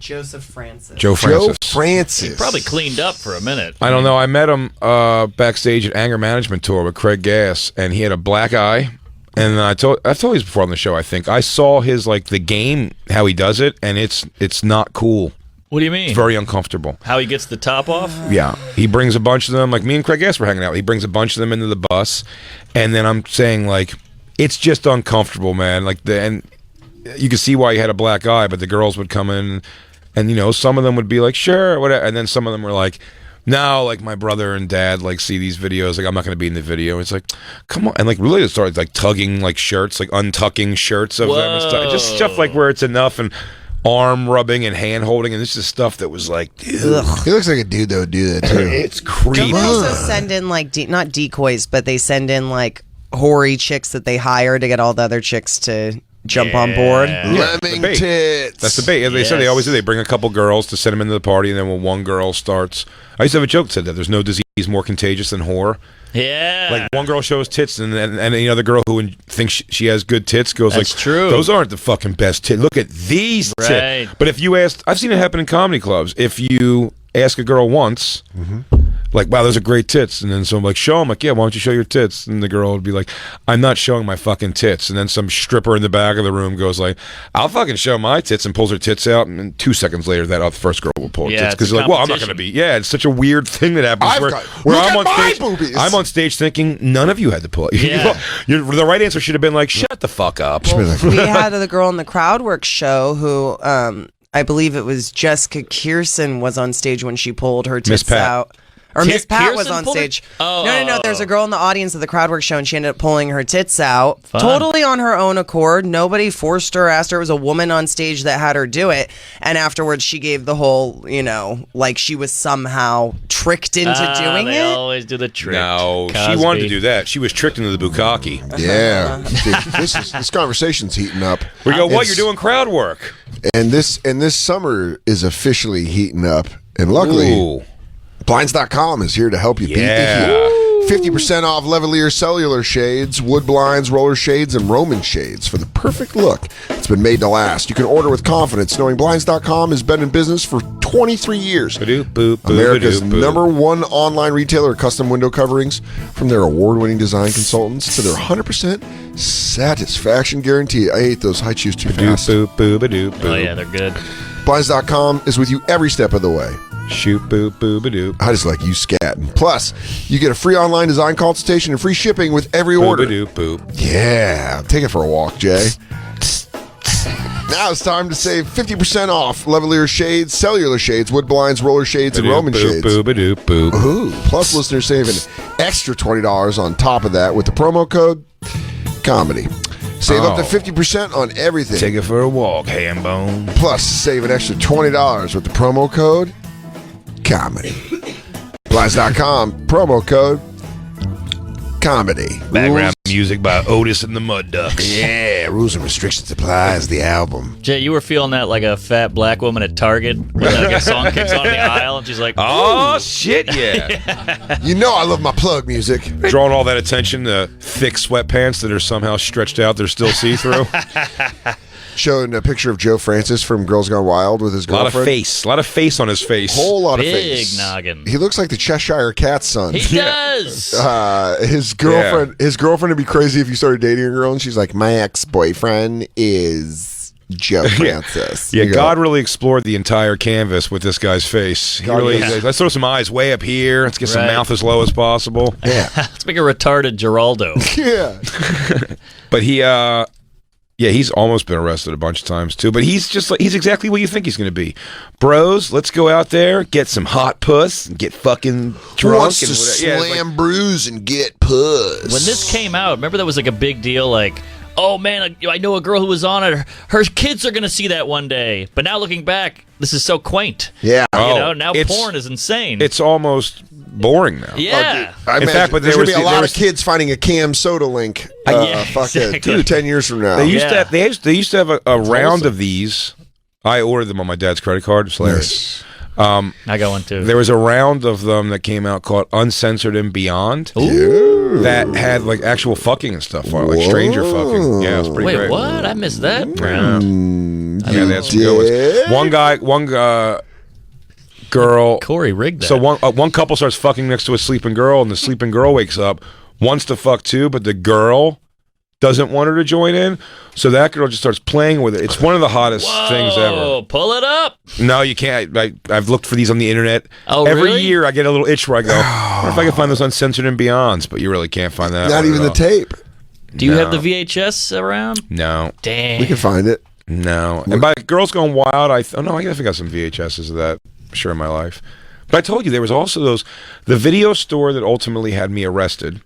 Joseph Francis. Joe Francis. Joe Francis. He probably cleaned up for a minute. I don't know. I met him backstage at Anger Management Tour with Craig Gass, and he had a black eye. And I've told you this before on the show. I think I saw his the game, how he does it, and it's not cool. What do you mean? It's very uncomfortable. How he gets the top off? Yeah, he brings a bunch of them. Like me and Craig Gass were hanging out. He brings a bunch of them into the bus, and then I'm saying it's just uncomfortable, man. And you can see why he had a black eye, but the girls would come in. And, some of them would be like, sure, whatever. And then some of them were like, no, my brother and dad, see these videos. I'm not going to be in the video. It's like, come on. And, really, it started, tugging, shirts, untucking shirts of them and stuff. Just stuff, where it's enough and arm rubbing and hand holding. And this is stuff that was dude. He looks like a dude that would do that, too. It's creepy. They also send in, not decoys, but they send in, hoary chicks that they hire to get all the other chicks to jump on board. Lemming tits. That's the bait. As they said, they always do. They bring a couple girls to send them into the party, and then when one girl starts, I used to have a joke that said that there's no disease more contagious than whore. Yeah. One girl shows tits, and the other girl who thinks she has good tits goes That's true. Those aren't the fucking best tits. Look at these Right. tits. But if you asked, I've seen it happen in comedy clubs. If you ask a girl once, wow, those are great tits, and then someone show them, yeah, why don't you show your tits? And the girl would be like, I'm not showing my fucking tits. And then some stripper in the back of the room goes I'll fucking show my tits, and pulls her tits out, and then 2 seconds later, that first girl will pull her tits because well, I'm not going to be. Yeah, it's such a weird thing that happens where I'm on stage. Boobies. I'm on stage thinking none of you had to pull it. Yeah. The right answer should have been shut the fuck up. We had the girl in the Crowdwork show who, I believe it was Jessica Kearson was on stage when she pulled her tits out. Or Miss Pat was on stage. No. There's a girl in the audience of the Crowdwork show, and she ended up pulling her tits out. Fun. Totally on her own accord. Nobody forced her, asked her. It was a woman on stage that had her do it. And afterwards, she gave the whole, she was somehow tricked into doing they it. always do the trick. No, Cosby. she wanted to do that. She was tricked into the bukkake. Yeah. Dude, this conversation's heating up. We go, what? You're doing crowd work. And this summer is officially heating up. And luckily, Blinds.com is here to help you beat the heat. 50% off Levalier cellular shades, wood blinds, roller shades, and Roman shades for the perfect look. It's been made to last. You can order with confidence, knowing Blinds.com has been in business for 23 years. America's #1 online retailer of custom window coverings, from their award-winning design consultants to their 100% satisfaction guarantee. I ate those high chews too fast. Oh yeah, they're good. Blinds.com is with you every step of the way. Shoot, boop, boop, a doop. I just like you scatting. Plus, you get a free online design consultation and free shipping with every order. Boop, boop. Yeah, take it for a walk, Jay. Now it's time to save 50% off Levalier shades, cellular shades, wood blinds, roller shades, and Roman shades. Ooh, plus, listeners save an extra $20 on top of that with the promo code COMEDY. Save up to 50% on everything. Take it for a walk, ham bone. Plus, save an extra $20 with the promo code COMEDY. Blinds.com, promo code COMEDY. Background music music by Otis and the Mud Ducks. Yeah, Rules and Restrictions Applies, the album. Jay, you were feeling that like a fat black woman at Target when like a song kicks on the aisle and she's like, oh, shit, yeah. You know I love my plug music. Drawing all that attention to thick sweatpants that are somehow stretched out, they're still see-through. Showing a picture of Joe Francis from Girls Gone Wild with his girlfriend. A lot of face on his face. Whole lot of big face. noggin. He looks like the Cheshire Cat's son. He does. His girlfriend would be crazy if you started dating a girl and she's like, my ex-boyfriend is Joe Francis. Yeah, God really explored the entire canvas with this guy's face. He really, let's throw some eyes way up here. Let's get some mouth as low as possible. Yeah. Let's make a retarded Geraldo. Yeah. But he's almost been arrested a bunch of times too. But he's exactly what you think he's going to be. Bros, let's go out there, get some hot puss, and get fucking drunk. Wants to slam brews and get puss. When this came out, remember that was like a big deal. Like, oh man, I know a girl who was on it. Her kids are going to see that one day. But now looking back, this is so quaint. Yeah. Now porn is insane. It's almost boring now. Yeah. In fact, but there's going to be a lot of kids finding a Cam Soda link. Exactly. 10 years from now. They used to have a round of these. I ordered them on my dad's credit card. It's hilarious. I got one too. There was a round of them that came out called Uncensored and Beyond. Ooh. That had like actual fucking and stuff on it, like stranger fucking. Yeah, it was pretty great. Wait, what? I missed that. Yeah, they had some good ones. One girl. Corey rigged that. So one couple starts fucking next to a sleeping girl, and the sleeping girl wakes up, wants to fuck too, but the girl doesn't want her to join in, so that girl just starts playing with it. It's one of the hottest things ever. Pull it up. No, you can't. I've looked for these on the internet. Oh, Every really? year I get a little itch where I go, I wonder if I can find those Uncensored and Beyonds, but you really can't find that. Not even the tape. Do you have the VHS around? No. Damn. We can find it. No. And by Girls Gone Wild, I guess I got some VHSs of that, sure, in my life. But I told you, there was also the video store that ultimately had me arrested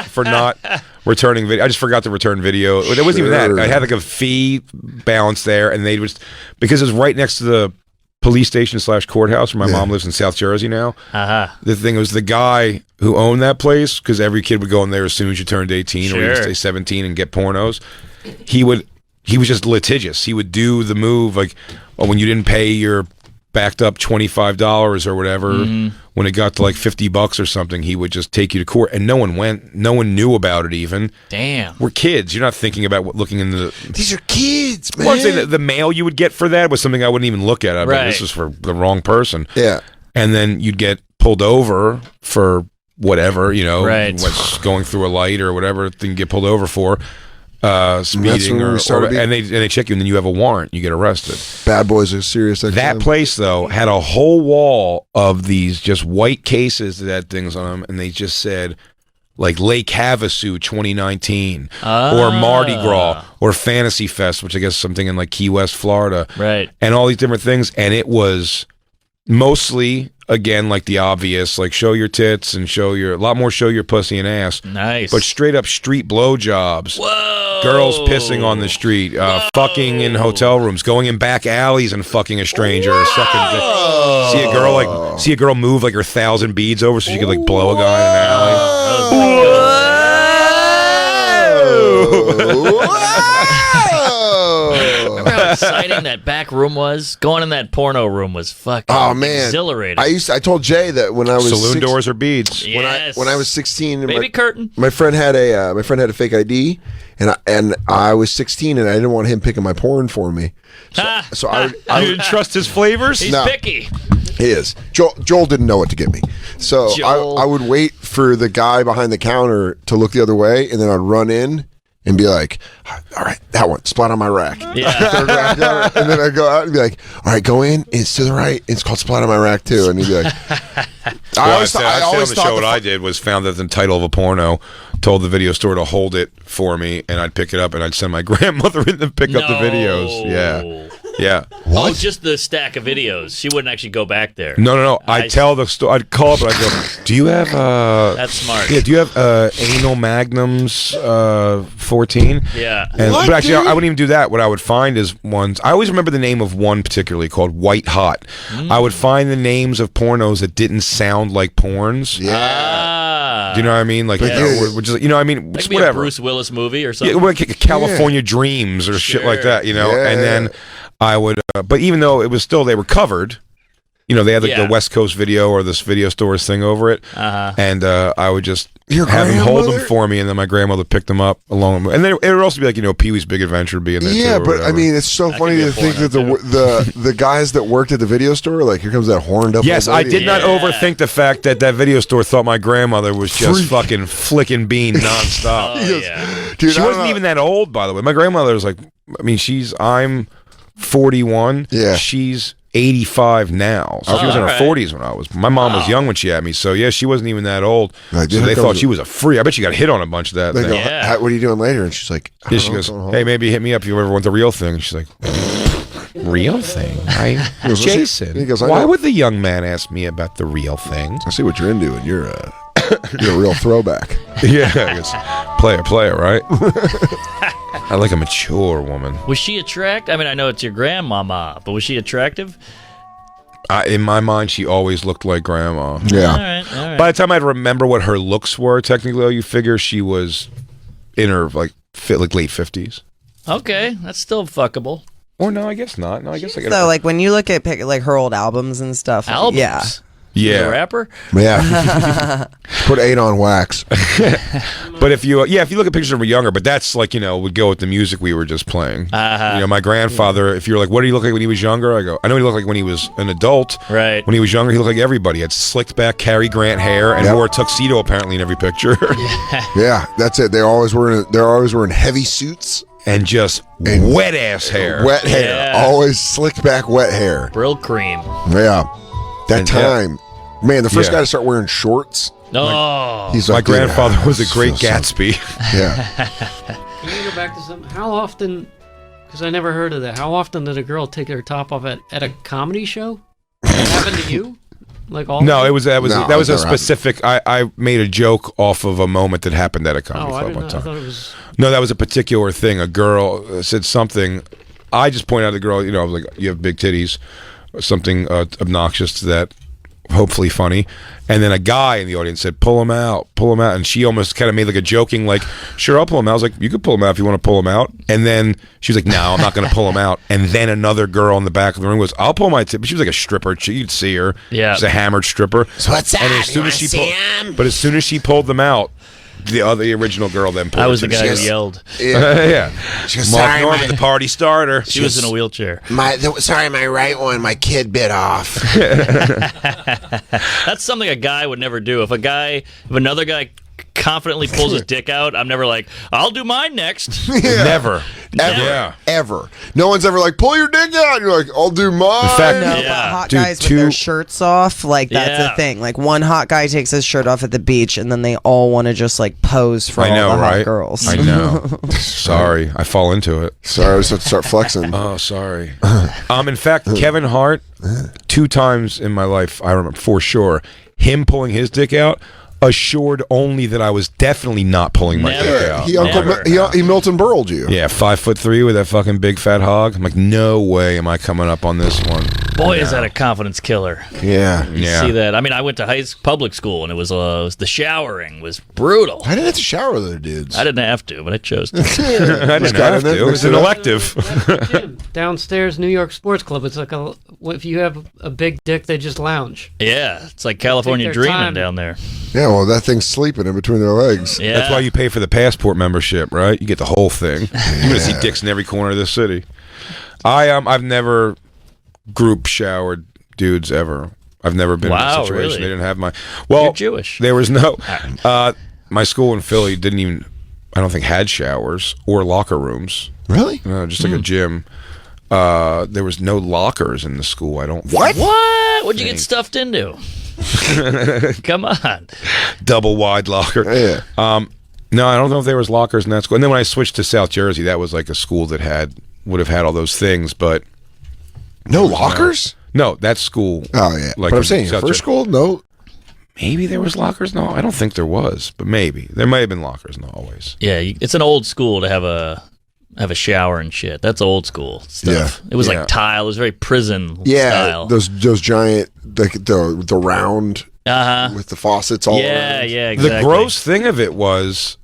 for not returning video. I just forgot to return video. It wasn't even that. I had like a fee balance there, and they was, because it was right next to the police station / courthouse where my mom lives in South Jersey now. The thing was, the guy who owned that place, because every kid would go in there as soon as you turned 18 or even stay 17 and get pornos, he was just litigious. He would do the move like, when you didn't pay your backed up $25 or whatever, when it got to like $50 or something, he would just take you to court, and no one knew about it even. Damn. We're kids. You're not thinking about looking in the... These are kids, man. Well, I'm saying the mail you would get for that was something I wouldn't even look at. I mean, this was for the wrong person. Yeah. And then you'd get pulled over for whatever, what's going through a light or whatever thing you get pulled over for. Speeding and they check you, and then you have a warrant. You get arrested. Bad boys are serious. That place though had a whole wall of these just white cases that had things on them, and they just said like Lake Havasu 2019 or Mardi Gras or Fantasy Fest, which I guess is something in like Key West, Florida, right? And all these different things, and it was mostly, again, like the obvious, like show your tits and show your pussy and ass. Nice. But straight up street blowjobs. Whoa. Girls pissing on the street, fucking in hotel rooms, going in back alleys and fucking a stranger. See a girl move like her 1,000 beads over so she could like blow a guy in an alley. Remember how exciting that back room was? Going in that porno room was fucking exhilarating. I told Jay that when I was saloon doors or beads. Yes. When I was 16, baby curtain. My friend had a fake ID, and I was 16, and I didn't want him picking my porn for me. So I didn't trust his flavors. He's picky. He is. Joel didn't know what to get me, so I would wait for the guy behind the counter to look the other way, and then I'd run in and be like, all right, that one, splat on my rack. Yeah. And then I'd go out and be like, all right, go in, it's to the right, it's called splat on my rack too. And he'd be like, I always thought what I did was found that the title of a porno, told the video store to hold it for me, and I'd pick it up and I'd send my grandmother in to pick up the videos. Yeah. What? Oh, just the stack of videos. She wouldn't actually go back there. No. I'd tell the store. I'd call up and I'd go, do you have That's smart. Yeah, do you have anal magnums 14? Yeah. But actually, I wouldn't even do that. What I would find is ones. I always remember the name of one particularly called White Hot. I would find the names of pornos that didn't sound like porns. Yeah. Do you know what I mean? Like, we're just, you know what I mean? That Just could be a whatever. Bruce Willis movie or something. Yeah, like California Dreams or shit like that, you know? Yeah, and then I would, but even though it was still, they were covered, you know, they had like the West Coast Video or this video stores thing over it. And I would just have them hold them for me, and then my grandmother picked them up along with, and then it would also be like, you know, Pee-wee's Big Adventure would be in there Yeah, too, but I mean, it's so funny to think that the guys that worked at the video store, like, here comes that horned up. Yes, old I lady. did not overthink the fact that video store thought my grandmother was just fucking flicking bean nonstop. Dude, she wasn't even that old, by the way. My grandmother was like, I mean, I'm 41. Yeah, she's 85 now, so she was in her 40s when I was. My mom was young when she had me, so yeah, she wasn't even that old. So they thought she was a freak. I bet she got hit on a bunch of that. They go, what are you doing later? And she's like, yeah, she goes, hey, maybe hit me up if you ever want the real thing. And she's like, real thing? Jason, he goes, why would the young man ask me about the real thing? I see what you're into, and you're a real throwback. Yeah, I guess player, right? I like a mature woman. Was she attractive? I mean, I know it's your grandmama, but was she attractive? In my mind, she always looked like grandma. Yeah. All right. By the time I'd remember what her looks were, technically, you figure she was in her like late 50s. Okay, that's still fuckable. Or no, I guess not. No, I guess I get So, like, when you look at like her old albums and stuff, albums. yeah. The rapper? Yeah. Put 8 on wax. But if you look at pictures of her younger, but that's like, you know, would go with the music we were just playing. You know, my grandfather, if you're like, what did he look like when he was younger? I go, I know he looked like when he was an adult. Right. When he was younger, he looked like everybody. He had slicked back Cary Grant hair and wore a tuxedo apparently in every picture. Yeah, that's it. They're always wearing heavy suits. And just wet ass hair. Wet hair. Always slicked back wet hair. Brill cream. Yeah. That time. Man, the first guy to start wearing shorts. Oh. He's my like, grandfather was a great Gatsby. Yeah. Can we go back to something? How often, because I never heard of that, how often did a girl take her top off at a comedy show? Did that happen to you? Like all No, that was a specific. I made a joke off of a moment that happened at a comedy club one time. I thought it was... No, that was a particular thing. A girl said something. I just pointed out to the girl, you know, I was like, you have big titties, something obnoxious to that, hopefully funny. And then a guy in the audience said, pull him out. And she almost kind of made like a joking, like, sure, I'll pull him out. I was like, you could pull him out if you want to pull him out. And then she was like, no, I'm not going to pull him out. And then another girl in the back of the room goes, I'll pull my tip. But she was like a stripper. You'd see her. Yeah. She's a hammered stripper. So what's that? And as soon as she pulled them out, the original girl then pulled. I was the guy who yelled. Yeah. She goes, Mark sorry, Norman, the party starter. She was in a wheelchair. Sorry, my right one, my kid bit off. That's something a guy would never do. If another guy confidently pulls his dick out, I'm never like, I'll do mine next. Yeah. Never. Ever. No one's ever like, pull your dick out. You're like, I'll do mine. In fact, No, but hot guys with their shirts off, like that's a thing. Like one hot guy takes his shirt off at the beach, and then they all want to just like pose for all the hot girls. I know. Sorry, I fall into it. Sorry, I just have to start flexing. Oh, sorry. In fact, Kevin Hart, 2 times in my life, I remember for sure, him pulling his dick out, assured only that I was definitely not pulling my dick out. He Milton Berled you. Yeah, 5'3" with that fucking big fat hog. I'm like, no way am I coming up on this one. Boy, is that a confidence killer. Yeah. You see that? I mean, I went to public school, and it was the showering was brutal. I didn't have to shower with other dudes. I didn't have to, but I chose to. I didn't have to. It was an elective. Downstairs, New York Sports Club. It's like if you have a big dick, they just lounge. Yeah, it's like California dreaming down there. Yeah, well, that thing's sleeping in between their legs. Yeah. That's why you pay for the passport membership, right? You get the whole thing. You're going to see dicks in every corner of this city. I've never group showered dudes ever. I've never been in a situation. Really? They didn't have my... Well, you're Jewish. There was no... my school in Philly didn't even... I don't think had showers or locker rooms. Really? Just like a gym. There was no lockers in the school. I don't... What? What'd you get stuffed into? Come on. Double wide locker. Yeah. No, I don't know if there was lockers in that school. And then when I switched to South Jersey, that was like a school that would have had all those things, but no lockers? No, that school. Oh yeah. Like but I'm saying first school, no. Maybe there was lockers. No, I don't think there was, but maybe there might have been lockers. Not always. Yeah, it's an old school to have a have a shower and shit. That's old school stuff. It was like tile. It was very prison style. Those giant, the round with the faucets all around. Yeah, exactly. The gross thing of it was,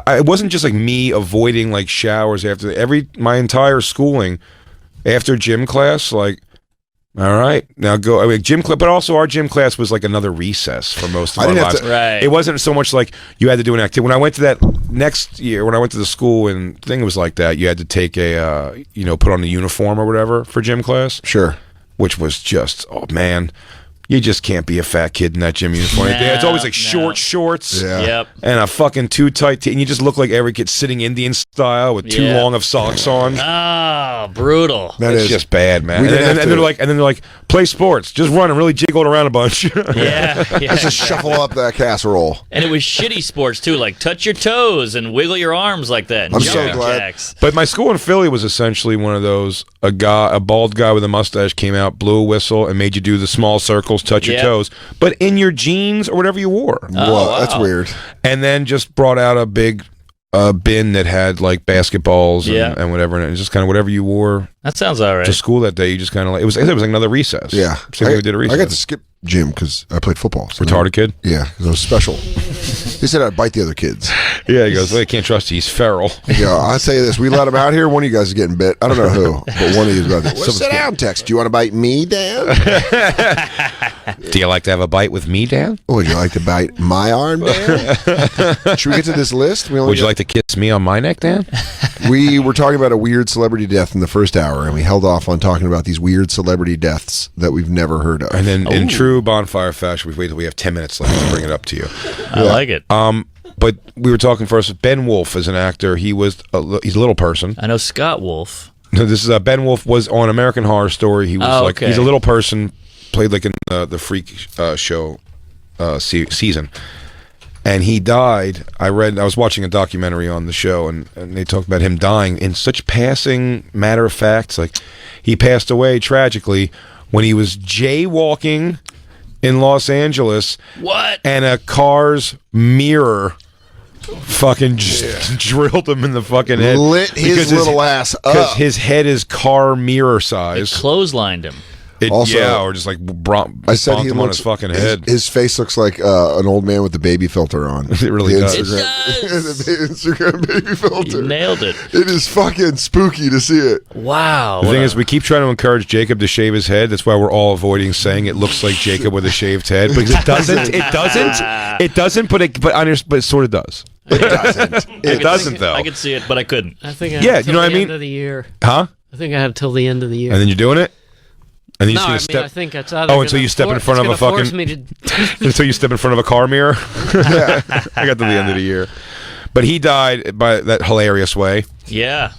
it wasn't just like me avoiding like showers after my entire schooling after gym class. Like, all right, now go. I mean, gym class, but also our gym class was like another recess for most of our lives. Right. It wasn't so much like you had to do an activity. When I went to that next year, when I went to the school and thing was like that, you had to take a, put on a uniform or whatever for gym class. Sure. Which was just, oh man, you just can't be a fat kid in that gym uniform. It's always like short shorts and a fucking too tight tee, and you just look like every kid sitting Indian style with too long of socks on. Oh, brutal. It's just bad, man. And then they're like, play sports, just run and really jiggle it around a bunch. Let's just shuffle up that casserole. And it was shitty sports too, like touch your toes and wiggle your arms like that. I'm so glad. Jacks. But my school in Philly was essentially one of those. A bald guy with a mustache came out, blew a whistle, and made you do the small circles, touch your toes, but in your jeans or whatever you wore. Wow. That's weird. And then just brought out a big bin that had like basketballs and whatever, and it was just kind of whatever you wore. That sounds all right. To school that day, you just kind of like it was like another recess. Yeah, Same way we did a recess. I got to skip gym because I played football. So retarded kid. Yeah, because I was special. He said I'd bite the other kids. Yeah, he goes, well, I can't trust you. He's feral. Yeah, I'll tell you this. We let him out here. One of you guys is getting bit. I don't know who, but one of you is about to. Sit down, Tex. Do you want to bite me, Dan? Do you like to have a bite with me, Dan? Or would you like to bite my arm, Dan? Should we get to this list? Would you like to kiss me on my neck, Dan? We were talking about a weird celebrity death in the first hour, and we held off on talking about these weird celebrity deaths that we've never heard of. And then in true Bonfire fashion, we've waited till we have 10 minutes left to bring it up to you. I like it. But we were talking first. Ben Wolf is an actor. He's a little person. I know Scott Wolf. This is Ben Wolf was on American Horror Story. He was he's a little person, played like in the Freak show season, and he died. I was watching a documentary on the show, and they talked about him dying in such passing matter of fact. Like he passed away tragically when he was jaywalking in Los Angeles. What? And a car's mirror fucking drilled him in the fucking head. Lit his little ass up. Because his head is car mirror size. It clotheslined him. Or just like I said he him on his fucking head. His face looks like an old man with the baby filter on. It really does. The Instagram baby filter. You nailed it. It is fucking spooky to see it. Wow. The thing is, we keep trying to encourage Jacob to shave his head. That's why we're all avoiding saying it looks like Jacob with a shaved head, because it doesn't. It doesn't. But it sort of does. It doesn't. It doesn't though. I could see it, but I couldn't. I think I Yeah, had you know what I till the mean? End of the year. Huh? I think I had till the end of the year. And then you're doing it. And then No, you I just mean, step. I think that's either until you step in front of a force fucking. me to Until you step in front of a car mirror. I got to the end of the year, but he died by that hilarious way. Yeah.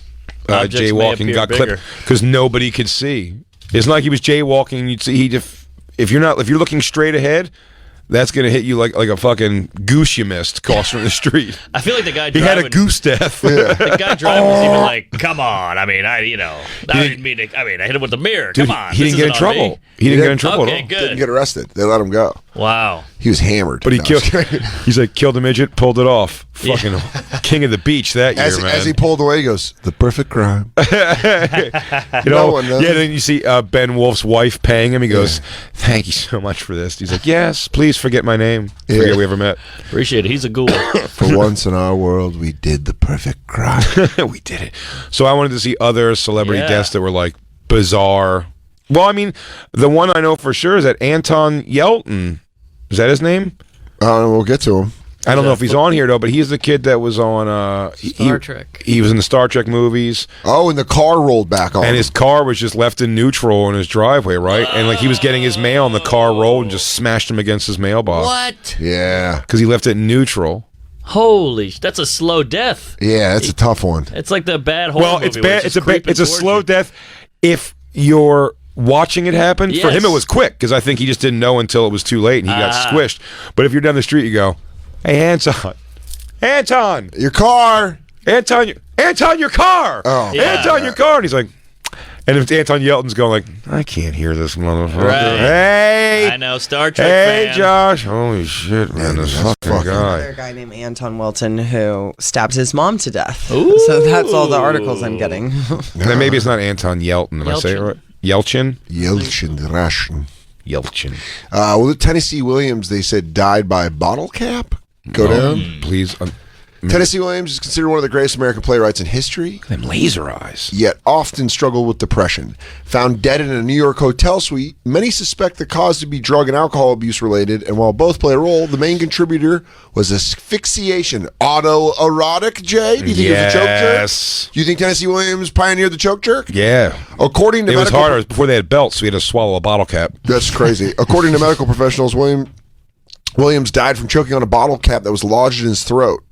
Objects may Jaywalking appear got bigger. clipped because nobody could see. It's not like he was jaywalking. You'd see if you're looking straight ahead, that's gonna hit you like a fucking goose you missed crossing the street. I feel like the guy He driving... had a goose death. The guy driving was even like, come on. I mean, I didn't mean to... I mean, I hit him with the mirror. Dude, Come on. he didn't get in trouble. He didn't get in trouble at all. Okay, good. Didn't get arrested. They let him go. Wow. He was hammered. But he No, killed. He's like killed a midget, pulled it off. Fucking king of the beach that year, man. As he pulled away, he goes, "The perfect crime." You know, then you see Ben Wolf's wife paying him. He goes, "Thank you so much for this." He's like, "Yes, please forget my name. Forget we ever met." Appreciate it. He's a ghoul. For once in our world, we did the perfect crime. We did it. So I wanted to see other celebrity deaths that were like bizarre. Well, I mean, the one I know for sure is that Anton Yelton. Is that his name? We'll get to him. I don't know if he's on here though, but he's the kid that was on Star Trek. He was in the Star Trek movies. Oh, and the car rolled back on. And his car was just left in neutral in his driveway, right? And like he was getting his mail, and the car rolled and just smashed him against his mailbox. What? Yeah. Because he left it in neutral. Holy, that's a slow death. Yeah, that's a tough one. It's like the bad horror Well, movie it's where bad. just It's creeping a towards slow you. death if you're watching it happen. For him, Yes. it was quick because I think he just didn't know until it was too late and he got squished. But if you're down the street, you go, "Hey, Anton, your car, Anton, your car, oh, Anton, your car," and he's like, And if Anton Yelton's going like, I can't hear this motherfucker. Right. Hey, I know, Star Trek hey, fan. Josh. Holy shit, man, this fucking Another guy. guy named Anton Welton who stabbed his mom to death. So that's all the articles I'm getting. Then maybe it's not Anton Yelton. Am I saying it right? Yelchin? Yelchin, Russian. Yelchin. Well, the Tennessee Williams, they said, died by bottle cap. Go down. Please. Tennessee Williams is considered one of the greatest American playwrights in history. Them laser eyes. Yet often struggled with depression. Found dead in a New York hotel suite, many suspect the cause to be drug and alcohol abuse related, and while both play a role, the main contributor was asphyxiation. Autoerotic, Jay? Do you think it was a choke jerk? Do you think Tennessee Williams pioneered the choke jerk? Yeah. According to it was harder. It was before they had belts, so he had to swallow a bottle cap. That's crazy. According to medical professionals, Williams died from choking on a bottle cap that was lodged in his throat.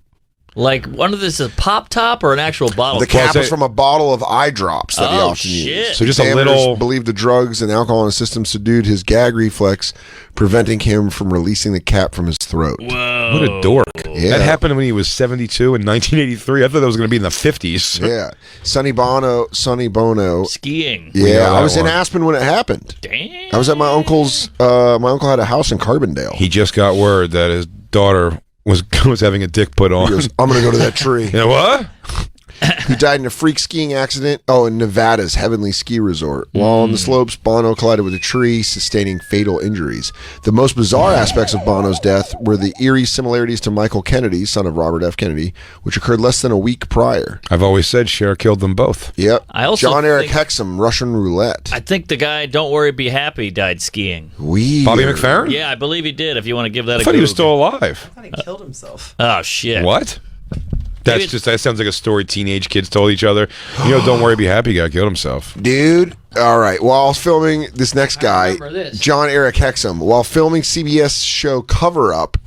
Like, one of this is a pop top or an actual bottle? The cap was from a bottle of eye drops that he often used. So just a Examiners little. believe the drugs and alcohol in his system subdued his gag reflex, preventing him from releasing the cap from his throat. Whoa. What a dork. Yeah. That happened when he was 72 in 1983. I thought that was going to be in the 50s. Yeah. Sonny Bono. Skiing. Yeah, I was in Aspen when it happened. Damn. I was at my uncle's. My uncle had a house in Carbondale. He just got word that his daughter was having a dick put on. He goes, I'm going to go to that tree. You know what? He died in a freak skiing accident. In Nevada's Heavenly Ski Resort. While on the slopes, Bono collided with a tree, sustaining fatal injuries. The most bizarre aspects of Bono's death were the eerie similarities to Michael Kennedy, son of Robert F. Kennedy, which occurred less than a week prior. I've always said Cher killed them both. Yep. I also John Eric think- Hexum, Russian roulette. I think the guy, Don't Worry, Be Happy, died skiing. Weird. Bobby McFerrin? Yeah, I believe he did, if you want to give that I a thought he was Goog. still alive. He killed himself. Oh, shit. What? That sounds like a story teenage kids told each other. Don't worry, be happy. Guy killed himself. Dude, all right. While filming this next guy, remember this. John Eric Hexum, while filming CBS show Cover Up,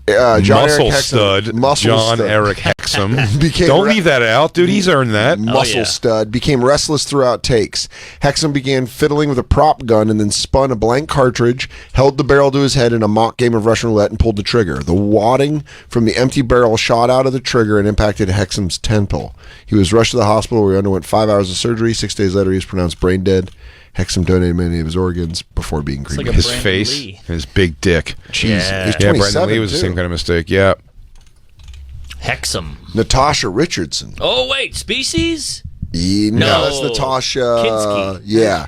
John Muscle Eric Hexum, stud. Muscle John Stud. Eric Hexum. Became Don't leave that out, dude. He's earned that. Muscle Stud became restless throughout takes. Hexum began fiddling with a prop gun and then spun a blank cartridge, held the barrel to his head in a mock game of Russian roulette, and pulled the trigger. The wadding from the empty barrel shot out of the trigger and impacted Hexum's temple. He was rushed to the hospital where he underwent 5 hours of surgery. 6 days later, he was pronounced brain dead. Hexum donated many of his organs before being cremated. like a His Brandon face, Lee. his big dick. Jeez. Yeah. He's Yeah, 27, Brandon Lee was the too. same kind of mistake. Yeah. Hexum. Natasha Richardson. Oh, wait, Species? No, No. that's Natasha. Kinski. Yeah.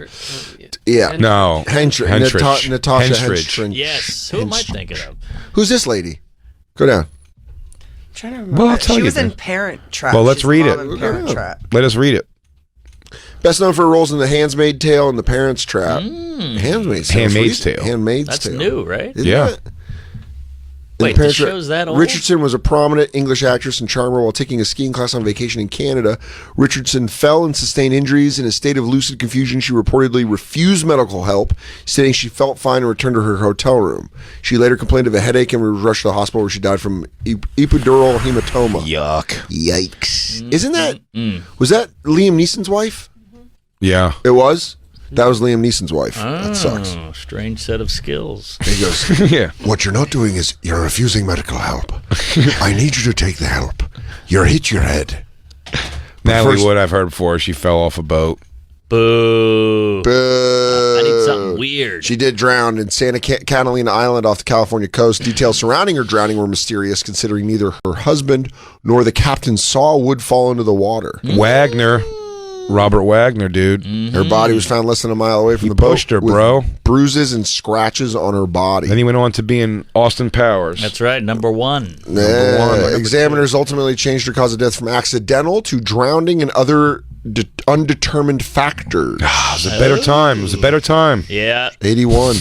Yeah. No. Natasha Henstridge. Henstridge. Yes. Who am I thinking of? Who's this lady? Go down. I'm trying to remember. Well, I'll tell she you was in then. Parent Trap. Well, let's She's the read mom it. in Parent Trap. Let us read it. Best known for her roles in The Handmaid's Tale and The Parent's Trap. Handmaid's Tale. Handmaid's Tale. Handmaid's That's Tale. new, right? Isn't Yeah. it? Wait, In Parent the Trap, show's that old? Richardson was a prominent English actress and charmer while taking a skiing class on vacation in Canada. Richardson fell and sustained injuries. In a state of lucid confusion, she reportedly refused medical help, stating she felt fine and returned to her hotel room. She later complained of a headache and was rushed to the hospital where she died from epidural hematoma. Yuck. Yikes. Isn't that... Was that Liam Neeson's wife? Yeah. It was? That was Liam Neeson's wife. That sucks. Oh, strange set of skills. He goes, Yeah. what you're not doing is you're refusing medical help. I need you to take the help. You're hit your head. Natalie first- Wood, I've heard before. She fell off a boat. Boo. Boo. I need something weird. She did drown in Santa Catalina Island off the California coast. Details surrounding her drowning were mysterious, considering neither her husband nor the captain saw Wood fall into the water. Wagner. Robert Wagner, dude. Her body was found less than a mile away from the boat. pushed her, with bro. Bruises and scratches on her body. Then he went on to be in Austin Powers. That's right, number one. Examiners ultimately changed her cause of death from accidental to drowning and other undetermined factors. It was a better time. It was a better time. Yeah. 81.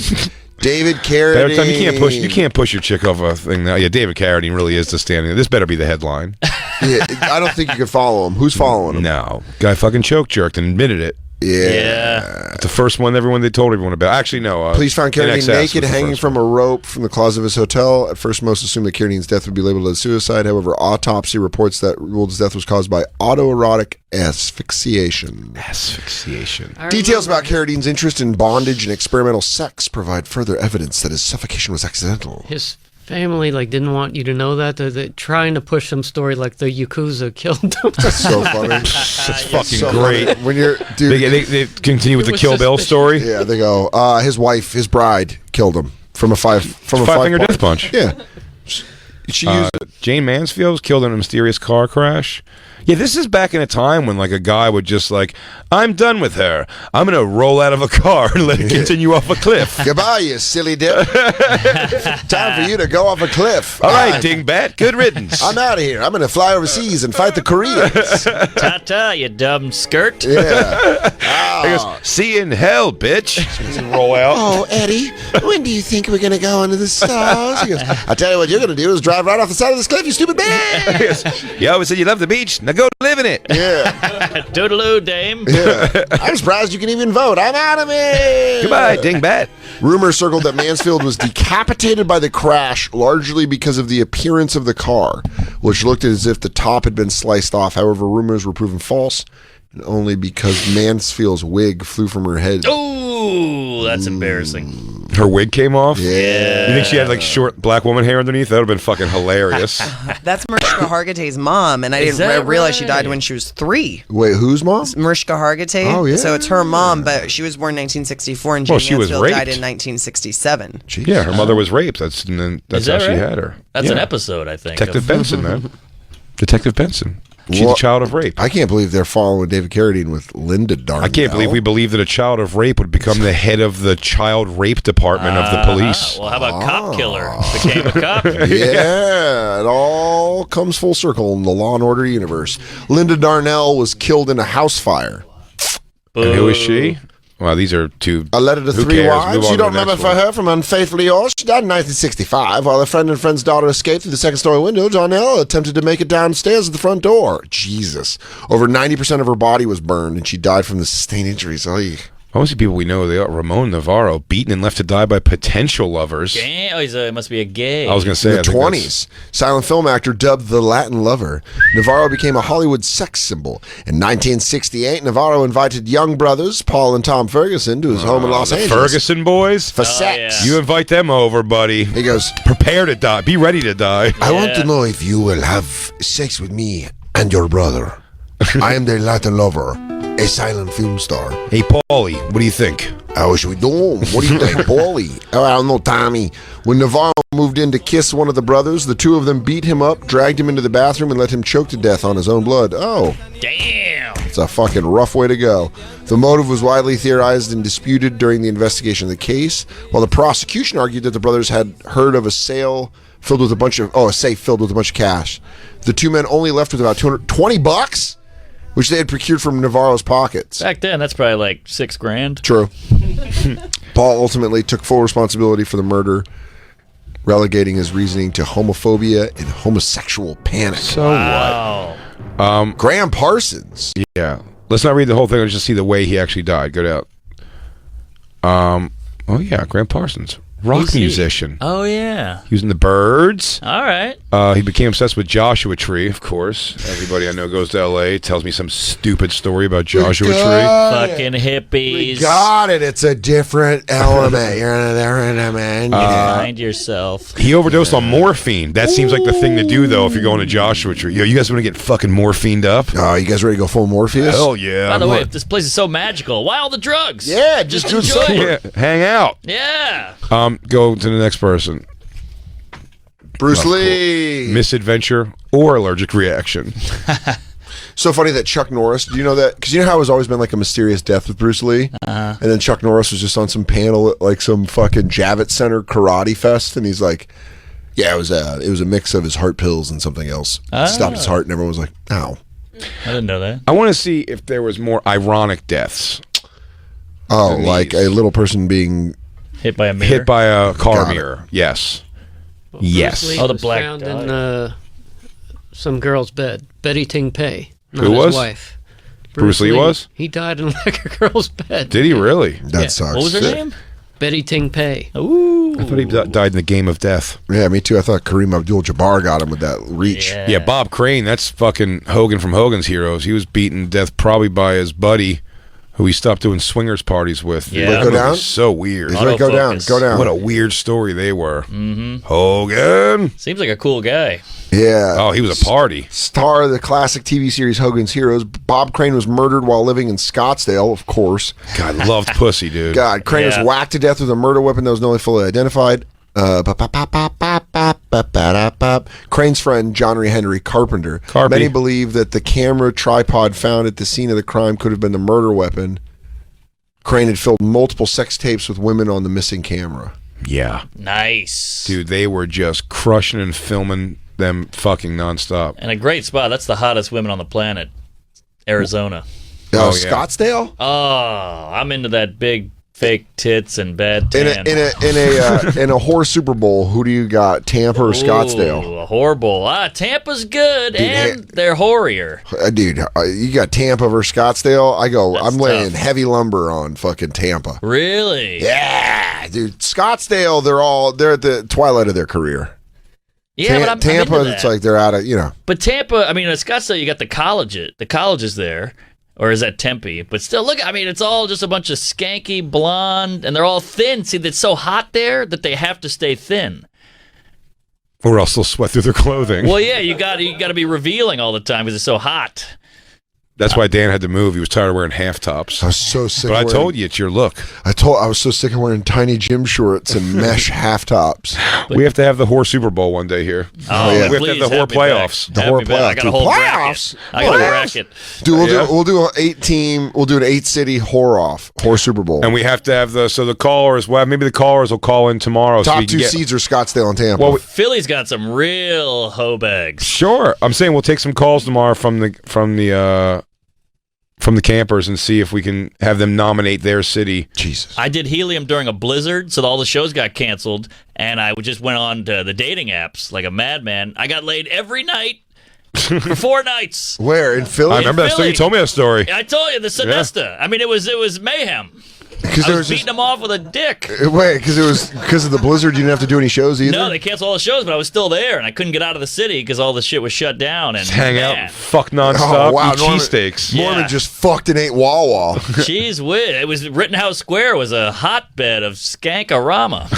David Carradine. Better time. You can't push your chick off a thing now. Yeah, David Carradine really is the standing. This better be the headline. Yeah, I don't think you can follow him. Who's following him? No. Guy fucking choke jerked and admitted it. Yeah. It's the first one they told everyone about. Actually, no. Police found Carradine NXS naked, was the hanging first from a rope from the closet of his hotel. At first, most assumed that Carradine's death would be labeled as suicide. However, autopsy reports that ruled his death was caused by autoerotic asphyxiation. Asphyxiation. Details about Carradine's interest in bondage and experimental sex provide further evidence that his suffocation was accidental. His family like didn't want you to know that. They're trying to push some story like the Yakuza killed them. That's so funny. That's fucking so great. Funny. When you're, dude, they continue with the Kill Bill story. Yeah, they go. His wife, his bride, killed him from a five-finger death punch. Yeah, she used it. Jane Mansfield was killed in a mysterious car crash. Yeah, this is back in a time when like a guy would just like, I'm done with her. I'm gonna roll out of a car and let it continue off a cliff. Goodbye, you silly dip. Time for you to go off a cliff. All right, dingbat. Good riddance. I'm out of here. I'm gonna fly overseas and fight the Koreans. Ta-ta, you dumb skirt. Yeah. He goes, see you in hell, bitch. Roll out. Oh, Eddie, when do you think we're going to go into the stars? He goes, I tell you what you're gonna do is drive right off the side of this cliff, you stupid man. You always said you love the beach. Now go live in it. Yeah. Toodaloo, dame. Yeah. I'm surprised you can even vote. I'm out of it. Goodbye, dingbat. Rumors circled that Mansfield was decapitated by the crash largely because of the appearance of the car, which looked as if the top had been sliced off. However, rumors were proven false, and only because Mansfield's wig flew from her head. Ooh, that's embarrassing. Her wig came off? Yeah. You think she had like short black woman hair underneath? That would have been fucking hilarious. That's Mariska Hargitay's mom, and I didn't realize she died when she was 3. Wait, whose mom? Mariska Hargitay. Oh, yeah. So it's her mom, but she was born in 1964, and Well, Jane she was Mansfield died raped. in 1967. Jeez. Yeah, her mother was raped. That's Is how that she right? had her. That's Yeah. an episode, I think. Detective of- Benson, man. Detective Benson. She's Well, a child of rape. I can't believe they're following David Carradine with Linda Darnell. I can't believe we believe that a child of rape would become the head of the child rape department of the police. Well, how about Cop Killer? Became a cop. Yeah, it all comes full circle in the Law and Order universe. Linda Darnell was killed in a house fire. And who is she? Well, these are two. A letter to who 3 cares? wives. Move on You to don't the remember next for one. her from Unfaithfully Yours? She died in 1965 while a friend and friend's daughter escaped through the second-story window. Darnell attempted to make it downstairs at the front door. Jesus. Over 90% of her body was burned, and she died from the sustained injuries. Oy. Mostly people we know, they are Ramon Navarro, beaten and left to die by potential lovers. Damn, he must be a gay. I was going to say, In I the think 20s, silent film actor dubbed the Latin Lover, Navarro became a Hollywood sex symbol. In 1968, Navarro invited young brothers, Paul and Tom Ferguson, to his home in Los the Angeles. Ferguson boys? For sex. You invite them over, buddy. He goes, prepare to die. Be ready to die. I want to know if you will have sex with me and your brother. I am the Latin Lover, a silent film star. Hey, Paulie, what do you think? How should we do? What do you think, Paulie? Oh, I don't know, Tommy. When Navarro moved in to kiss one of the brothers, the two of them beat him up, dragged him into the bathroom, and let him choke to death on his own blood. Oh. Damn. It's a fucking rough way to go. The motive was widely theorized and disputed during the investigation of the case, while the prosecution argued that the brothers had heard of a safe filled with a bunch of cash. The two men only left with about $220, which they had procured from Navarro's pockets. Back then, that's probably like $6,000. True. Paul ultimately took full responsibility for the murder, relegating his reasoning to homophobia and homosexual panic. So what? Graham Parsons. Yeah. Let's not read the whole thing. Let's just see the way he actually died. Go down. Oh, yeah. Graham Parsons. Rock musician. Oh, yeah. He was in the Byrds. All right. He became obsessed with Joshua Tree, of course. Everybody I know goes to L.A., tells me some stupid story about Joshua Tree. Fucking hippies. Got it. It's a different element. You're in there, man. Mind yourself. He overdosed on morphine. That seems like the thing to do, though, if you're going to Joshua Tree. Yo, you guys want to get fucking morphined up? Oh, you guys ready to go full Morpheus? Hell yeah. By the way, if this place is so magical, why all the drugs? Yeah, just do enjoy something. it. Yeah, hang out. Yeah. Go to the next person. Bruce Lee. Misadventure or allergic reaction. So funny that Chuck Norris, do you know that? Because you know how it's always been like a mysterious death with Bruce Lee? And then Chuck Norris was just on some panel at like some fucking Javits Center karate fest, and he's like, yeah, it was a mix of his heart pills and something else. It stopped his heart, and everyone was like, ow. I didn't know that. I want to see if there was more ironic deaths. Oh, like a little person being hit by a mirror? Hit by a car Got it. mirror. Yes. Well, Yes. Bruce Lee Oh, the was black found dog. in some girl's bed. Betty Ting Pei, not Who his was? wife. Bruce Lee was? He died in like a girl's bed. Did he really? That sucks. What was her name? Betty Ting Pei. Ooh. I thought he died in the game of death. Yeah, me too. I thought Kareem Abdul-Jabbar got him with that reach. Yeah, Bob Crane, that's fucking Hogan from Hogan's Heroes. He was beaten to death probably by his buddy who he stopped doing swingers parties with. Yeah. Go down? So weird. He's like, go down, go down. What a weird story they were. Mm-hmm. Hogan. Seems like a cool guy. Yeah. Oh, he was a party. Star of the classic TV series Hogan's Heroes, Bob Crane was murdered while living in Scottsdale, of course. God, loved pussy, dude. God, Crane was whacked to death with a murder weapon that was not fully identified. Crane's friend, John Henry Carpenter. Many believe that the camera tripod found at the scene of the crime could have been the murder weapon. Crane had filmed multiple sex tapes with women on the missing camera. Yeah. Nice. Dude, they were just crushing and filming them fucking nonstop. And a great spot. That's the hottest women on the planet. Arizona. Oh, Scottsdale? Oh, I'm into that big fake tits and bad tan. In a horse Super Bowl, who do you got? Tampa or Scottsdale? Ooh, a horrible. Tampa's good, dude, and they're horier. Dude, you got Tampa versus Scottsdale. I'm laying tough. heavy lumber on fucking Tampa. Really? Yeah, dude. Scottsdale, they're at the twilight of their career. Yeah, but I'm Tampa, into that. it's like they're out of, But Tampa, I mean, at Scottsdale, you got the college. The college is there. Or is that Tempe? But still, look, I mean, it's all just a bunch of skanky blonde, and they're all thin. See, it's so hot there that they have to stay thin. Or else they'll sweat through their clothing. Well, yeah, you got to be revealing all the time because it's so hot. That's why Dan had to move. He was tired of wearing half tops. I was so sick. But I told you, it's your look. I was so sick of wearing tiny gym shorts and mesh half tops. We have to have the Whore Super Bowl one day here. Oh, yeah. We have to have the Whore playoffs. The Whore playoffs. I got a whole bracket. I got a bracket. Dude, we'll do an 8-team. We'll do an 8-city whore Super Bowl. And we have to have the callers. Well, maybe the callers will call in tomorrow. Top so we can two seeds are Scottsdale and Tampa. Well, Philly's got some real hoe bags. Sure, I'm saying we'll take some calls tomorrow from the campers and see if we can have them nominate their city. Jesus. I did helium during a blizzard, so all the shows got canceled, and I just went on to the dating apps like a madman. I got laid every night for 4 nights. Where, in Philly? I remember that story. You told me that story. I told you, the Sinesta. Yeah. I mean, it was mayhem. I was beating them off with a dick. Wait, because of the blizzard, you didn't have to do any shows either? No, they canceled all the shows, but I was still there, and I couldn't get out of the city because all the shit was shut down. And just hang out, fuck nonstop, eat cheesesteaks. Norman just fucked and ate Wawa. Jeez whiz. It was Rittenhouse Square was a hotbed of skankorama.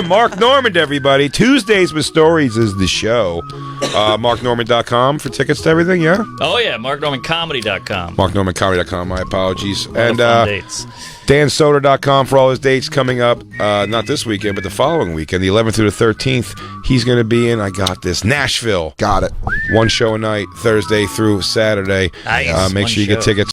Mark Normand, everybody. Tuesdays with Stories is the show. MarkNormand.com for tickets to everything, yeah? Oh, yeah, MarkNormandComedy.com. MarkNormandComedy.com, my apologies. And dates. DanSoder.com for all his dates coming up, not this weekend, but the following weekend, the 11th through the 13th. He's going to be in, I got this, Nashville. Got it. One show a night, Thursday through Saturday. Nice. Make sure you get tickets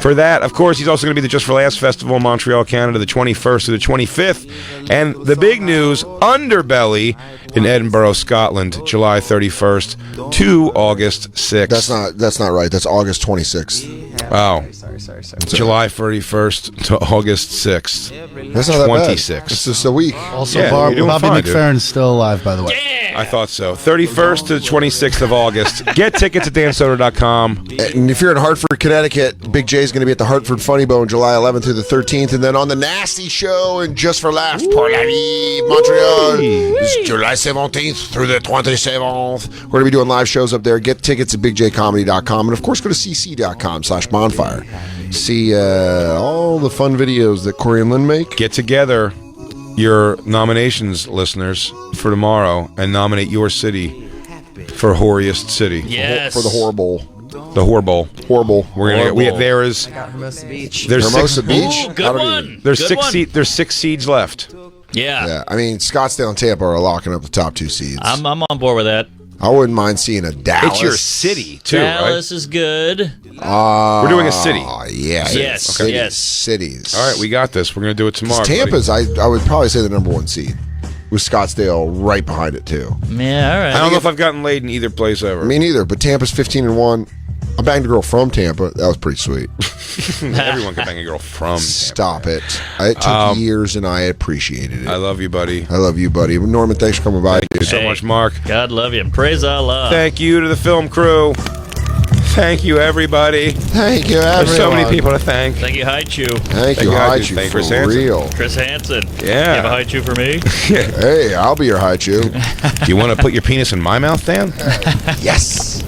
for that. Of course, he's also going to be at the Just for Laughs Festival in Montreal, Canada, the 21st through the 25th. And the big news, Underbelly in Edinburgh, Scotland, July 31st to August 6th. That's not right. That's August 26th. Oh. Sorry. July 31st to August 6th. That's not that bad. 26th. It's just a week. Also, Bobby McFerrin's still alive, by the way. I thought so. 31st to the 26th of August. Get tickets at dansoder.com. And if you're in Hartford, Connecticut, Big J's going to be at the Hartford Funny Bone July 11th through the 13th. And then on the Nasty Show and Just for Laughs, Pour la Vie, Montreal, July 17th through the 27th. We're going to be doing live shows up there. Get tickets at bigjcomedy.com. And of course, go to cc.com/bonfire. See all the fun videos that Corey and Lynn make. Get together your nominations, listeners, for tomorrow and nominate your city for Horiest City. Yes. For the horrible. The Horrible. Horrible. We're gonna. There is. I got Hermosa Beach. There's Hermosa 6 Beach. Ooh, good one. There's good 6 one. There's 6 seeds left. Yeah. I mean, Scottsdale and Tampa are locking up the top 2 seeds. I'm on board with that. I wouldn't mind seeing a Dallas. It's your city too, Dallas is good. We're doing a city. Yeah. Yes. Okay. Yes. Cities. All right, we got this. We're gonna do it tomorrow. Tampa's, I would probably say the number 1 seed, with Scottsdale right behind it too. Yeah, all right. I don't know if I've gotten laid in either place ever. Me neither, but Tampa's 15-1. I banged a girl from Tampa. That was pretty sweet. Everyone can bang a girl from Tampa. Stop it. It took years, and I appreciated it. I love you, buddy. I love you, buddy. Norman, thanks for coming by. Thank you so much, Mark. God love you. Praise Allah. Thank you to the film crew. Thank you, everybody. Thank you, everyone. There's so many people to thank. Thank you, Haichu. Thank you, Haichu, Thank for Chris Hansen. real. Chris Hansen. Yeah. You have a Haichu for me? Hey, I'll be your Haichu. Do you want to put your penis in my mouth, Dan? Yes.